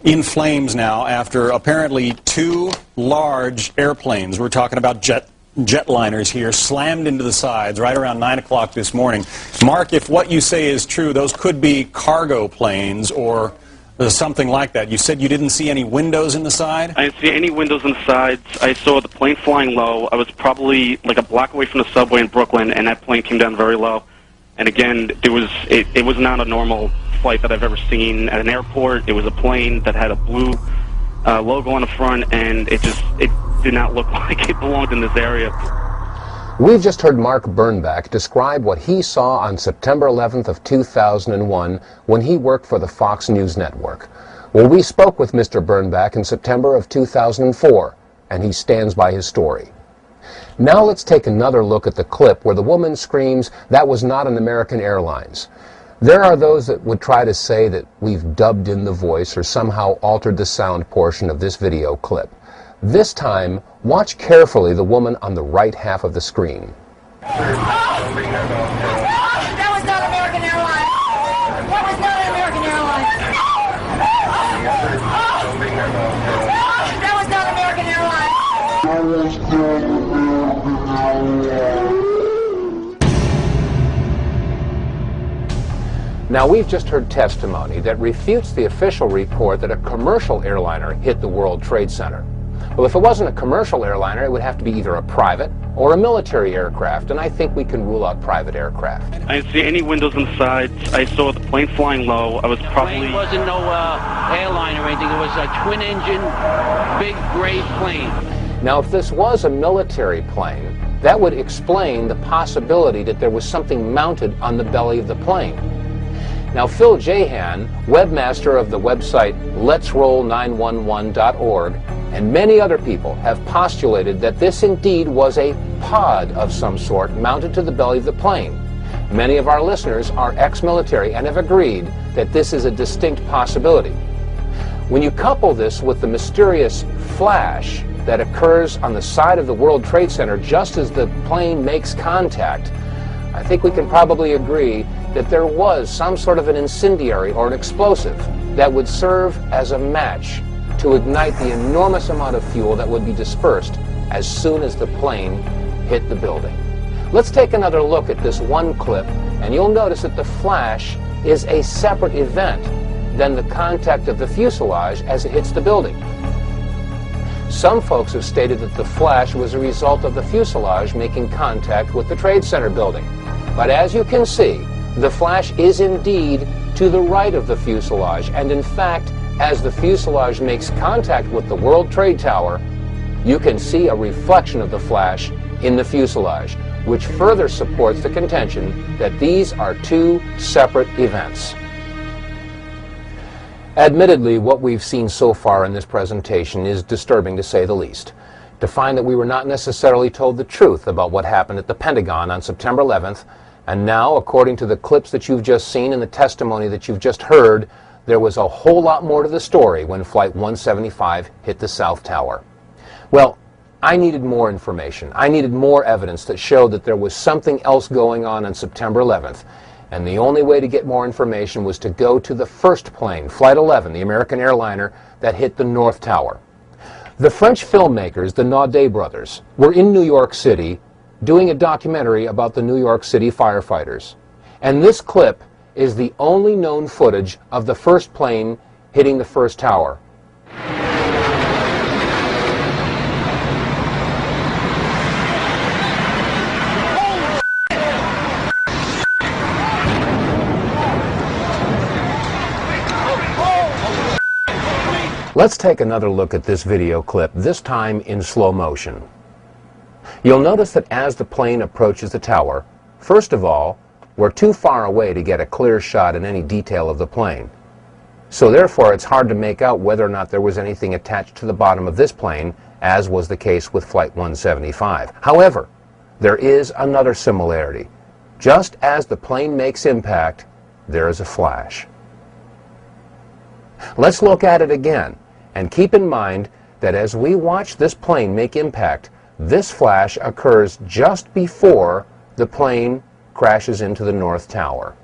in flames now after apparently 2 large airplanes, we're talking about jetliners here, slammed into the sides right around 9 o'clock this morning. Mark, if what you say is true, those could be cargo planes or something like that. You said you didn't see any windows in the side? I didn't see any windows in the sides. I saw the plane flying low. I was probably like a block away from the subway in Brooklyn, and that plane came down very low. And again, it was not a normal flight that I've ever seen at an airport. It was a plane that had a blue logo on the front, and it did not look like it belonged in this area. We've just heard Mark Bernbach describe what he saw on September 11th of 2001 when he worked for the Fox News Network. Well, we spoke with Mr. Birnbach in September of 2004, and he stands by his story. Now let's take another look at the clip where the woman screams, "That was not an American Airlines." There are those that would try to say that we've dubbed in the voice or somehow altered the sound portion of this video clip. This time, watch carefully the woman on the right half of the screen. That was not American Airlines. That was not American Airlines. That was not American Airlines. Now, we've just heard testimony that refutes the official report that a commercial airliner hit the World Trade Center. Well, if it wasn't a commercial airliner, it would have to be either a private or a military aircraft, and I think we can rule out private aircraft. I didn't see any windows on the sides. I saw the plane flying low. I was probably... It wasn't no airline or anything. It was a twin-engine, big gray plane. Now, if this was a military plane, that would explain the possibility that there was something mounted on the belly of the plane. Now, Phil Jahan, webmaster of the website letsroll911.org, and many other people have postulated that this indeed was a pod of some sort mounted to the belly of the plane. Many of our listeners are ex-military and have agreed that this is a distinct possibility. When you couple this with the mysterious flash that occurs on the side of the World Trade Center just as the plane makes contact, I think we can probably agree that there was some sort of an incendiary or an explosive that would serve as a match to ignite the enormous amount of fuel that would be dispersed as soon as the plane hit the building. Let's take another look at this one clip, and you'll notice that the flash is a separate event than the contact of the fuselage as it hits the building. Some folks have stated that the flash was a result of the fuselage making contact with the Trade Center building. But as you can see, the flash is indeed to the right of the fuselage, and in fact, as the fuselage makes contact with the World Trade Tower, you can see a reflection of the flash in the fuselage, which further supports the contention that these are two separate events. Admittedly, what we've seen so far in this presentation is disturbing to say the least. To find that we were not necessarily told the truth about what happened at the Pentagon on September 11th, and now, according to the clips that you've just seen and the testimony that you've just heard, there was a whole lot more to the story when Flight 175 hit the South Tower. Well, I needed more information. I needed more evidence that showed that there was something else going on September 11th. And the only way to get more information was to go to the first plane, Flight 11, the American airliner, that hit the North Tower. The French filmmakers, the Naudet brothers, were in New York City doing a documentary about the New York City firefighters. And this clip is the only known footage of the first plane hitting the first tower. Let's take another look at this video clip, this time in slow motion. You'll notice that as the plane approaches the tower, first of all, we're too far away to get a clear shot in any detail of the plane. So therefore, it's hard to make out whether or not there was anything attached to the bottom of this plane, as was the case with Flight 175. However, there is another similarity. Just as the plane makes impact, there is a flash. Let's look at it again, and keep in mind that as we watch this plane make impact, this flash occurs just before the plane crashes into the North Tower.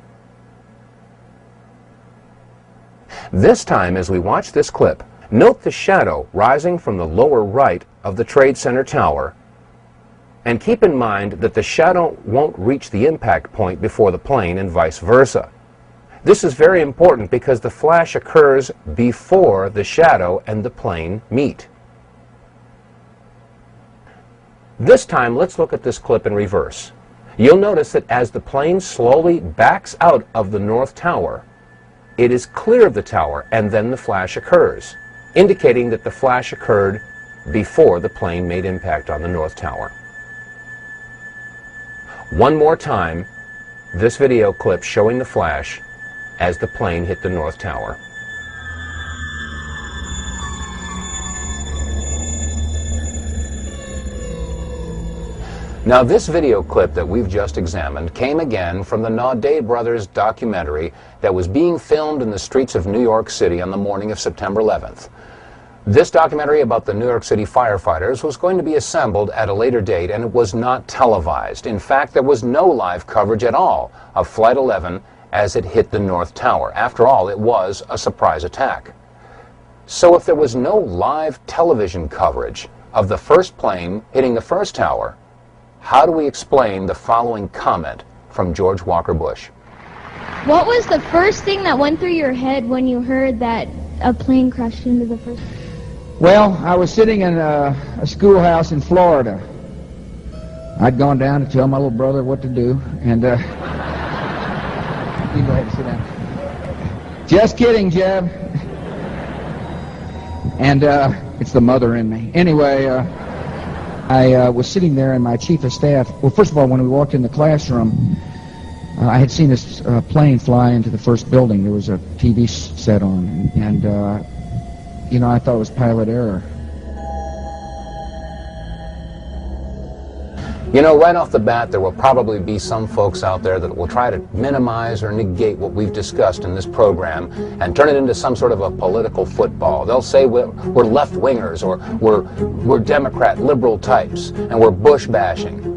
This time, as we watch this clip, note the shadow rising from the lower right of the Trade Center tower, and keep in mind that the shadow won't reach the impact point before the plane and vice versa. This is very important because the flash occurs before the shadow and the plane meet. This time, let's look at this clip in reverse. You'll notice that as the plane slowly backs out of the North Tower, it is clear of the tower, and then the flash occurs, indicating that the flash occurred before the plane made impact on the North Tower. One more time, this video clip showing the flash as the plane hit the North Tower. Now, this video clip that we've just examined came again from the Naudet Brothers documentary that was being filmed in the streets of New York City on the morning of September 11th. This documentary about the New York City firefighters was going to be assembled at a later date, and it was not televised. In fact, there was no live coverage at all of Flight 11 as it hit the North Tower. After all, it was a surprise attack. So if there was no live television coverage of the first plane hitting the first tower, how do we explain the following comment from George Walker Bush? What was the first thing that went through your head when you heard that a plane crashed into the first? Well, I was sitting in a schoolhouse in Florida. I'd gone down to tell my little brother what to do, and you go ahead and sit down. Just kidding, Jeb. And it's the mother in me. Anyway, I was sitting there, and my chief of staff, well, first of all, when we walked in the classroom, I had seen this plane fly into the first building. There was a TV set on, and you know, I thought it was pilot error. You know, right off the bat, there will probably be some folks out there that will try to minimize or negate what we've discussed in this program and turn it into some sort of a political football. They'll say we're left-wingers, or we're Democrat, liberal types, and we're Bush bashing.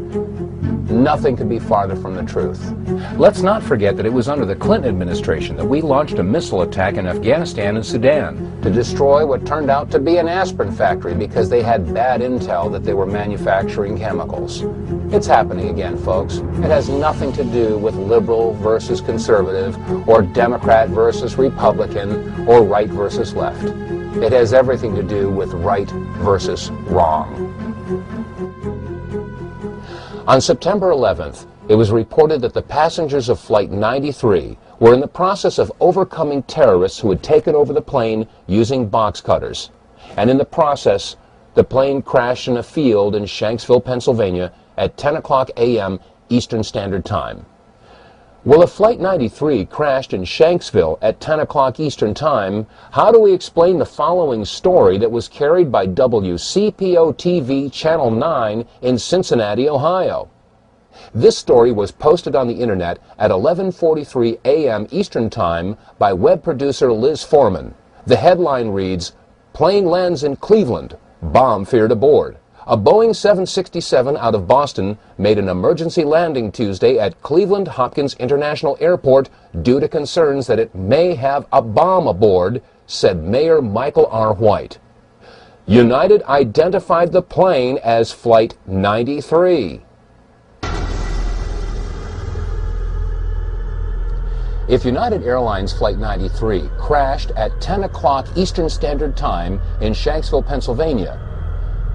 Nothing could be farther from the truth. Let's not forget that it was under the Clinton administration that we launched a missile attack in Afghanistan and Sudan to destroy what turned out to be an aspirin factory because they had bad intel that they were manufacturing chemicals. It's happening again, folks. It has nothing to do with liberal versus conservative, or Democrat versus Republican, or right versus left. It has everything to do with right versus wrong. On September 11th, it was reported that the passengers of Flight 93 were in the process of overcoming terrorists who had taken over the plane using box cutters. And in the process, the plane crashed in a field in Shanksville, Pennsylvania at 10 o'clock a.m. Eastern Standard Time. Well, if Flight 93 crashed in Shanksville at 10 o'clock Eastern Time, how do we explain the following story that was carried by WCPO-TV Channel 9 in Cincinnati, Ohio? This story was posted on the internet at 11:43 a.m. Eastern Time by web producer Liz Foreman. The headline reads, "Plane lands in Cleveland, bomb feared aboard." A Boeing 767 out of Boston made an emergency landing Tuesday at Cleveland Hopkins International Airport due to concerns that it may have a bomb aboard, said Mayor Michael R. White. United identified the plane as Flight 93. If United Airlines Flight 93 crashed at 10 o'clock Eastern Standard Time in Shanksville, Pennsylvania,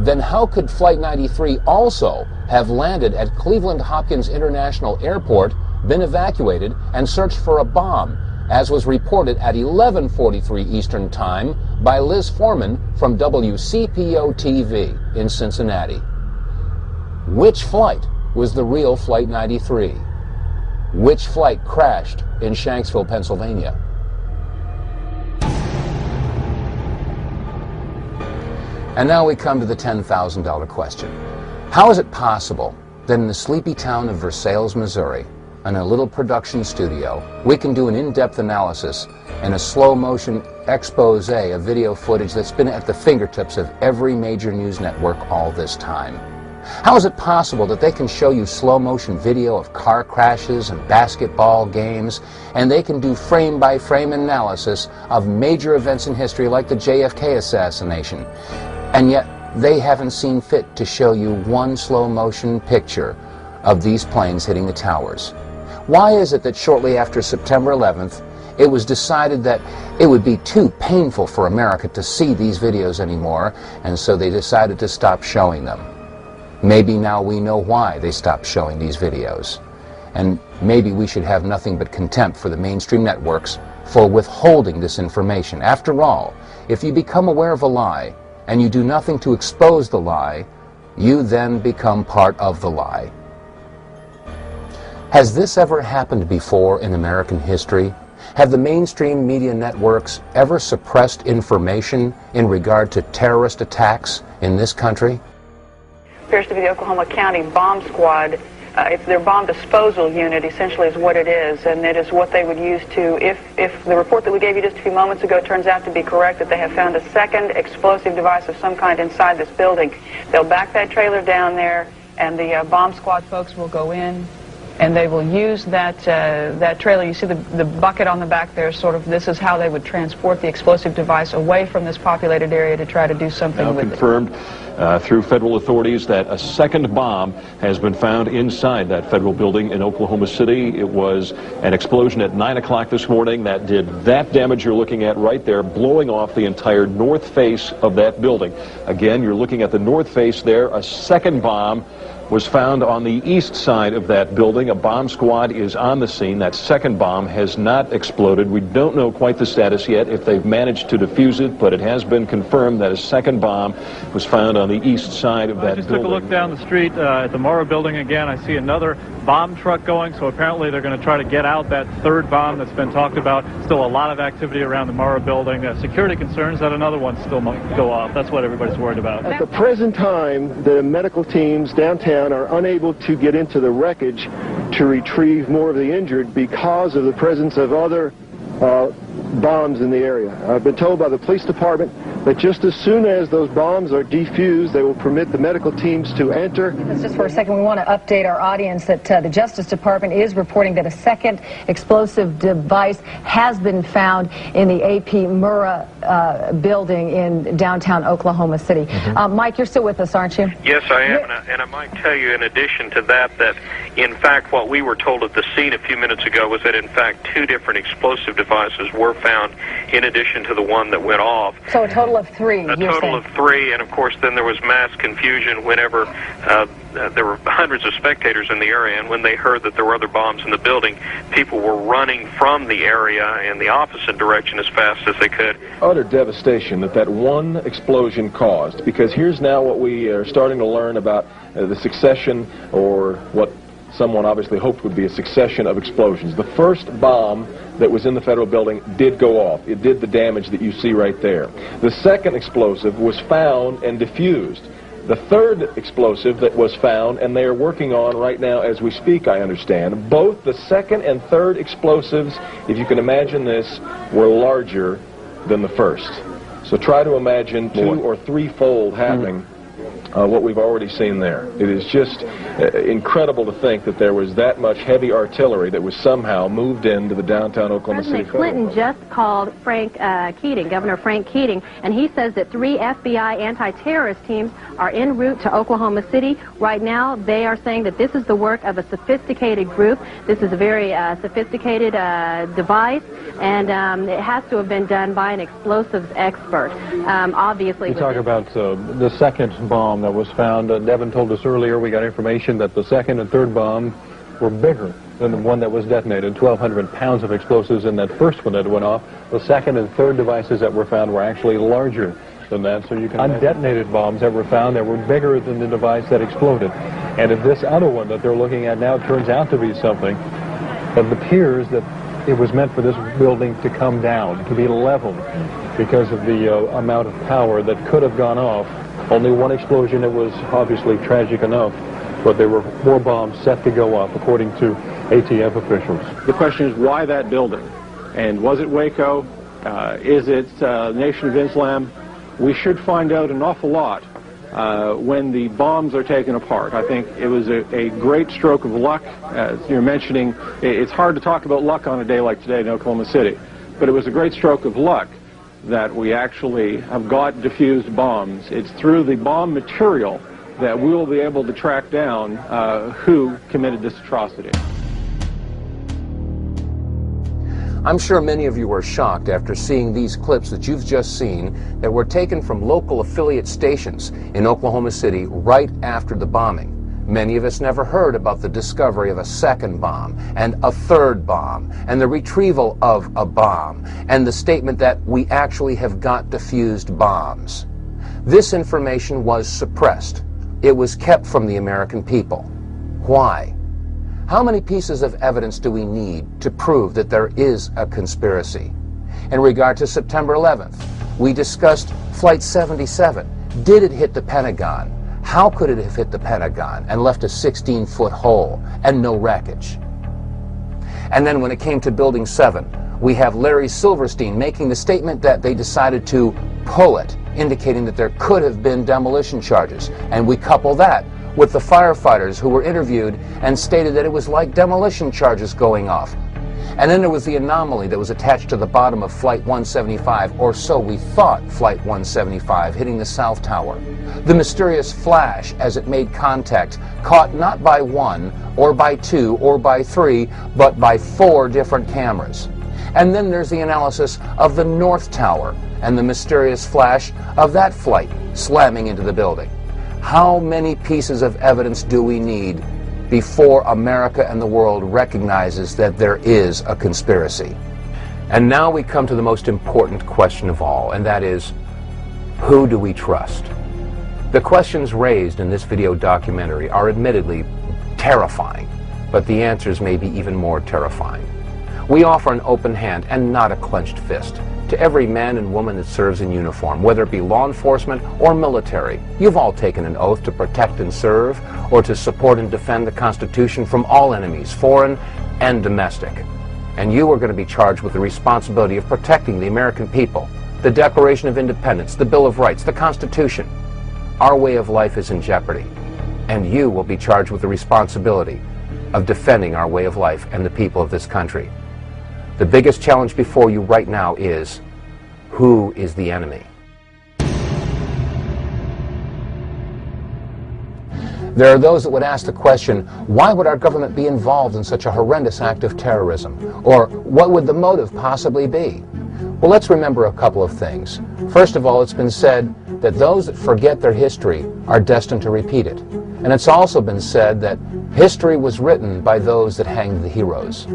then how could Flight 93 also have landed at Cleveland Hopkins International Airport, been evacuated, and searched for a bomb, as was reported at 11:43 Eastern Time by Liz Foreman from WCPO-TV in Cincinnati? Which flight was the real Flight 93? Which flight crashed in Shanksville, Pennsylvania? And now we come to the $10,000 question. How is it possible that in the sleepy town of Versailles, Missouri, in a little production studio, we can do an in-depth analysis and a slow-motion expose of video footage that's been at the fingertips of every major news network all this time? How is it possible that they can show you slow-motion video of car crashes and basketball games, and they can do frame-by-frame analysis of major events in history like the JFK assassination, and yet they haven't seen fit to show you one slow-motion picture of these planes hitting the towers? Why is it that shortly after September 11th, it was decided that it would be too painful for America to see these videos anymore, and so they decided to stop showing them? Maybe now we know why they stopped showing these videos. And maybe we should have nothing but contempt for the mainstream networks for withholding this information. After all, if you become aware of a lie and you do nothing to expose the lie, you then become part of the lie. Has this ever happened before in American history? Have the mainstream media networks ever suppressed information in regard to terrorist attacks in this country? appears to be the Oklahoma County Bomb Squad. It's their bomb disposal unit, essentially, is what it is, and it is what they would use to, if the report that we gave you just a few moments ago turns out to be correct, that they have found a second explosive device of some kind inside this building. They'll back that trailer down there, and the bomb squad folks will go in, and they will use that that trailer. You see the bucket on the back there, sort of, this is how they would transport the explosive device away from this populated area to try to do something with it. Now confirmed through federal authorities that a second bomb has been found inside that federal building in Oklahoma City. It was an explosion at 9 o'clock this morning that did that damage you're looking at right there, blowing off the entire north face of that building. Again, you're looking at the north face there. A second bomb was found on the east side of that building. A bomb squad is on the scene. That second bomb has not exploded. We don't know quite the status yet, if they've managed to defuse it, but it has been confirmed that a second bomb was found on the east side of that building. I just took a look down the street at the Morrow building again. I see another bomb truck going, so apparently they're going to try to get out that third bomb that's been talked about. Still a lot of activity around the Morrow building. Security concerns that another one still might go off. That's what everybody's worried about. At the present time, the medical teams downtown are unable to get into the wreckage to retrieve more of the injured because of the presence of other bombs in the area. I've been told by the police department that just as soon as those bombs are defused, they will permit the medical teams to enter. Just for a second, we want to update our audience that the Justice Department is reporting that a second explosive device has been found in the A.P. Murrah building in downtown Oklahoma City. Mike, you're still with us, aren't you? Yes, I am, and I might tell you in addition to that, that in fact what we were told at the scene a few minutes ago was that in fact 2 different explosive devices were found in addition to the one that went off. So a total of 3. A total of 3, and of course then there was mass confusion whenever there were hundreds of spectators in the area, and when they heard that there were other bombs in the building, people were running from the area in the opposite direction as fast as they could. Utter devastation that one explosion caused, because here's now what we are starting to learn about the succession, or what someone obviously hoped would be a succession of explosions. The first bomb that was in the federal building did go off. It did the damage that you see right there. The second explosive was found and diffused. The third explosive that was found, and they are working on right now as we speak, I understand, both the second and third explosives, if you can imagine this, were larger than the first. So try to imagine 2- or 3-fold happening what we've already seen there. It is just incredible to think that there was that much heavy artillery that was somehow moved into the downtown Oklahoma City. President Clinton just called Frank Keating, Governor Frank Keating, and he says that 3 FBI anti-terrorist teams are en route to Oklahoma City. Right now, they are saying that this is the work of a sophisticated group. This is a very sophisticated device, and it has to have been done by an explosives expert. Obviously, we talk about the second bomb that was found. Devin told us earlier, we got information that the second and third bomb were bigger than the one that was detonated. 1,200 pounds of explosives in that first one that went off. The second and third devices that were found were actually larger than that. So you can undetonated bombs that were found that were bigger than the device that exploded. And if this other one that they're looking at now turns out to be something, it appears that it was meant for this building to come down, to be leveled, because of the amount of power that could have gone off. Only one explosion, it was obviously tragic enough, but there were more bombs set to go off, according to ATF officials. The question is, why that building? And was it Waco? Is it Nation of Islam? We should find out an awful lot when the bombs are taken apart. I think it was a great stroke of luck. As you're mentioning, it's hard to talk about luck on a day like today in Oklahoma City, but it was a great stroke of luck that we actually have got diffused bombs. It's through the bomb material that we will be able to track down who committed this atrocity. I'm sure many of you were shocked after seeing these clips that you've just seen that were taken from local affiliate stations in Oklahoma City right after the bombing. Many of us never heard about the discovery of a second bomb and a third bomb and the retrieval of a bomb and the statement that we actually have got diffused bombs. This information was suppressed. It was kept from the American people. Why? How many pieces of evidence do we need to prove that there is a conspiracy? In regard to September 11th, we discussed Flight 77. Did it hit the Pentagon? How could it have hit the Pentagon and left a 16-foot hole and no wreckage? And then when it came to Building 7, we have Larry Silverstein making the statement that they decided to pull it, indicating that there could have been demolition charges. And we couple that with the firefighters who were interviewed and stated that it was like demolition charges going off. And then there was the anomaly that was attached to the bottom of Flight 175, or so we thought, Flight 175, hitting the South Tower. The mysterious flash as it made contact, caught not by 1, or by 2, or by 3, but by 4 different cameras. And then there's the analysis of the North Tower and the mysterious flash of that flight slamming into the building. How many pieces of evidence do we need before America and the world recognizes that there is a conspiracy? And now we come to the most important question of all, and that is, who do we trust? The questions raised in this video documentary are admittedly terrifying, but the answers may be even more terrifying. We offer an open hand and not a clenched fist to every man and woman that serves in uniform, whether it be law enforcement or military. You've all taken an oath to protect and serve, or to support and defend the Constitution from all enemies, foreign and domestic. And you are going to be charged with the responsibility of protecting the American people, the Declaration of Independence, the Bill of Rights, the Constitution. Our way of life is in jeopardy, and you will be charged with the responsibility of defending our way of life and the people of this country. The biggest challenge before you right now is, who is the enemy? There are those that would ask the question, why would our government be involved in such a horrendous act of terrorism? Or what would the motive possibly be? Well, let's remember a couple of things. First of all, it's been said that those that forget their history are destined to repeat it. And it's also been said that history was written by those that hanged the heroes.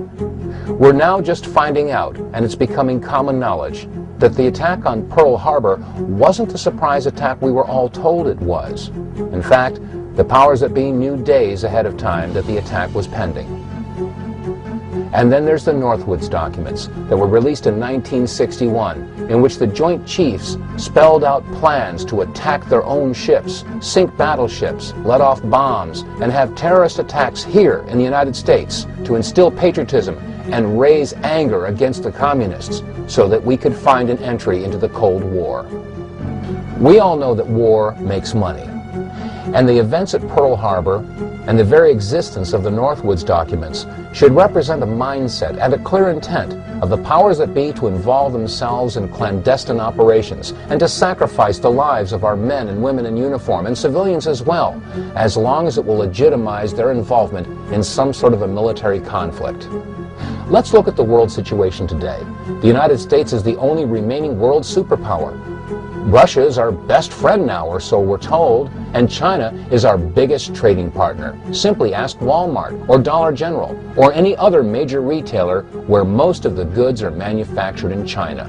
We're now just finding out, and it's becoming common knowledge, that the attack on Pearl Harbor wasn't the surprise attack we were all told it was. In fact, the powers that be knew days ahead of time that the attack was pending. And then there's the Northwoods documents that were released in 1961, in which the Joint Chiefs spelled out plans to attack their own ships, sink battleships, let off bombs, and have terrorist attacks here in the United States to instill patriotism and raise anger against the communists so that we could find an entry into the Cold War. We all know that war makes money. And the events at Pearl Harbor and the very existence of the Northwoods documents should represent a mindset and a clear intent of the powers that be to involve themselves in clandestine operations and to sacrifice the lives of our men and women in uniform and civilians as well, as long as it will legitimize their involvement in some sort of a military conflict. Let's look at the world situation today. The United States is the only remaining world superpower. Russia is our best friend now, or so we're told, and China is our biggest trading partner. Simply ask Walmart or Dollar General or any other major retailer where most of the goods are manufactured in China.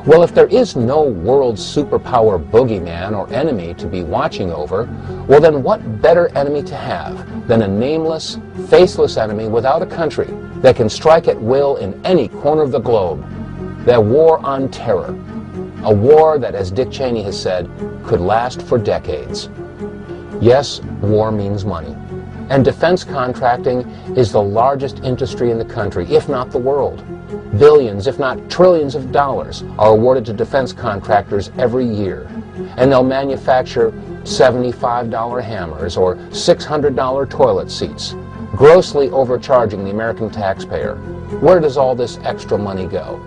Well, if there is no world superpower boogeyman or enemy to be watching over, well then what better enemy to have than a nameless, faceless enemy without a country that can strike at will in any corner of the globe? The war on terror. A war that, as Dick Cheney has said, could last for decades. Yes, war means money. And defense contracting is the largest industry in the country, if not the world. Billions, if not trillions of dollars are awarded to defense contractors every year. And they'll manufacture $75 hammers or $600 toilet seats, grossly overcharging the American taxpayer. Where does all this extra money go?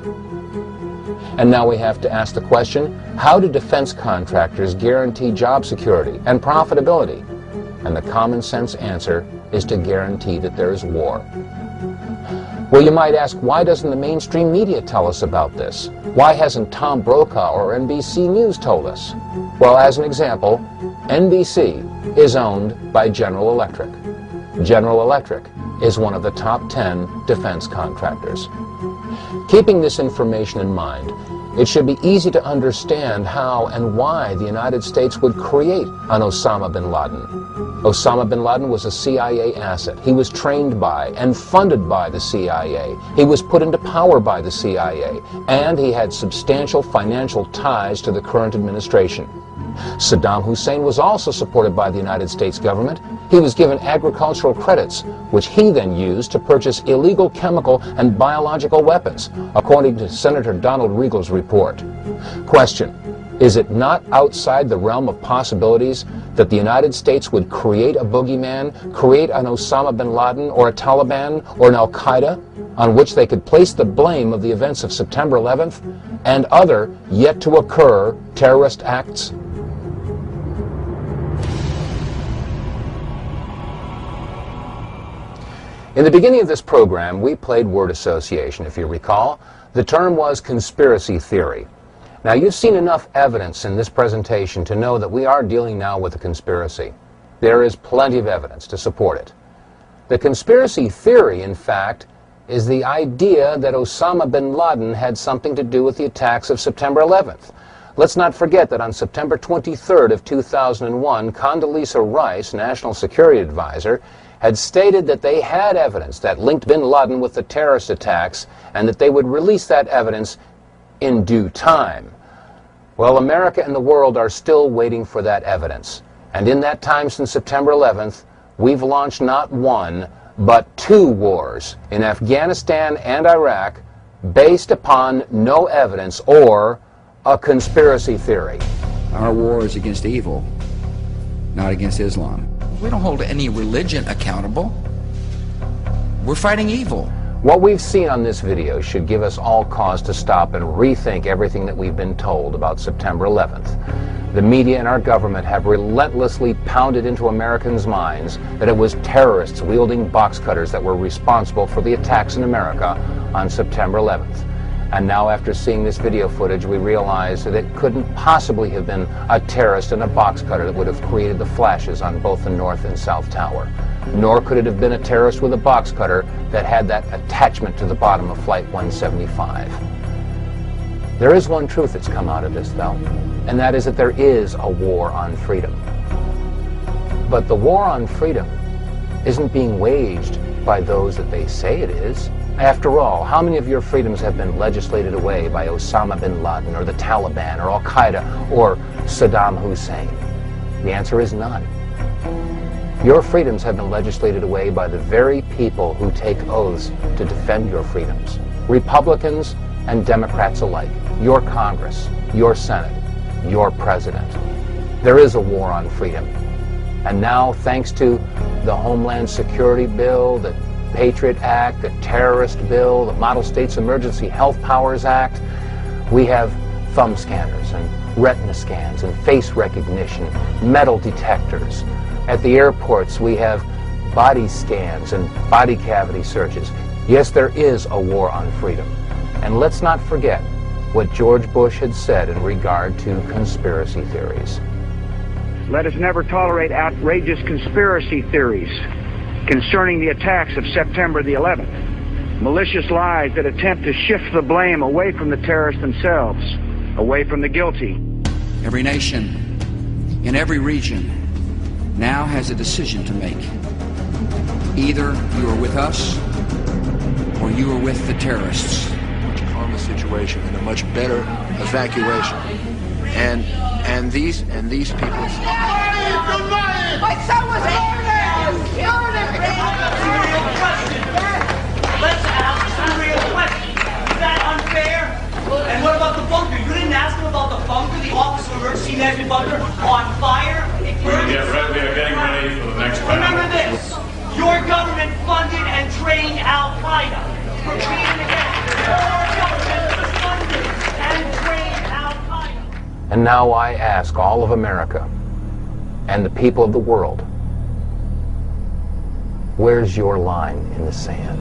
And now we have to ask the question, how do defense contractors guarantee job security and profitability? And the common sense answer is to guarantee that there is war. Well, you might ask, why doesn't the mainstream media tell us about this? Why hasn't Tom Brokaw or NBC News told us? Well, as an example, NBC is owned by General Electric. General Electric is one of the top 10 defense contractors. Keeping this information in mind, it should be easy to understand how and why the United States would create an Osama bin Laden. Osama bin Laden was a CIA asset. He was trained by and funded by the CIA. He was put into power by the CIA, and he had substantial financial ties to the current administration. Saddam Hussein was also supported by the United States government. He was given agricultural credits, which he then used to purchase illegal chemical and biological weapons, according to Senator Donald Riegel's report. Question: is it not outside the realm of possibilities that the United States would create a boogeyman, create an Osama bin Laden or a Taliban or an Al-Qaeda, on which they could place the blame of the events of September 11th and other yet-to-occur terrorist acts? In the beginning of this program, we played word association, if you recall. The term was conspiracy theory. Now, you've seen enough evidence in this presentation to know that we are dealing now with a conspiracy. There is plenty of evidence to support it. The conspiracy theory, in fact, is the idea that Osama bin Laden had something to do with the attacks of September 11th. Let's not forget that on September 23rd of 2001, Condoleezza Rice, National Security Advisor, had stated that they had evidence that linked bin Laden with the terrorist attacks and that they would release that evidence in due time. Well, America and the world are still waiting for that evidence. And in that time since September 11th, we've launched not one, but 2 wars in Afghanistan and Iraq based upon no evidence or a conspiracy theory. Our war is against evil, not against Islam. We don't hold any religion accountable. We're fighting evil. What we've seen on this video should give us all cause to stop and rethink everything that we've been told about September 11th. The media and our government have relentlessly pounded into Americans' minds that it was terrorists wielding box cutters that were responsible for the attacks in America on September 11th. And now, after seeing this video footage, we realize that it couldn't possibly have been a terrorist in a box cutter that would have created the flashes on both the North and South Tower. Nor could it have been a terrorist with a box cutter that had that attachment to the bottom of Flight 175. There is one truth that's come out of this, though, and that is that there is a war on freedom. But the war on freedom isn't being waged by those that they say it is. After all, how many of your freedoms have been legislated away by Osama bin Laden or the Taliban or Al-Qaeda or Saddam Hussein? The answer is none. Your freedoms have been legislated away by the very people who take oaths to defend your freedoms. Republicans and Democrats alike. Your Congress, your Senate, your President. There is a war on freedom. And now, thanks to the Homeland Security Bill, the Patriot Act, the Terrorist Bill, the Model States Emergency Health Powers Act, we have thumb scanners and retina scans and face recognition, metal detectors. At the airports, we have body scans and body cavity searches. Yes, there is a war on freedom. And let's not forget what George Bush had said in regard to conspiracy theories. Let us never tolerate outrageous conspiracy theories concerning the attacks of September the 11th. Malicious lies that attempt to shift the blame away from the terrorists themselves, away from the guilty. Every nation in every region now has a decision to make. Either you are with us or you are with the terrorists. Much calmer situation and a much better evacuation. And these people. My son was murdered! Killed him! Let's ask some real questions. Is that unfair? And what about the bunker? You didn't ask him about the bunker, the Office of Emergency Management bunker on fire? We are getting ready for the next panel. Remember this. Your government funded and trained Al-Qaeda. Repeat it again. Your government funded and trained Al-Qaeda. And now I ask all of America and the people of the world, where's your line in the sand?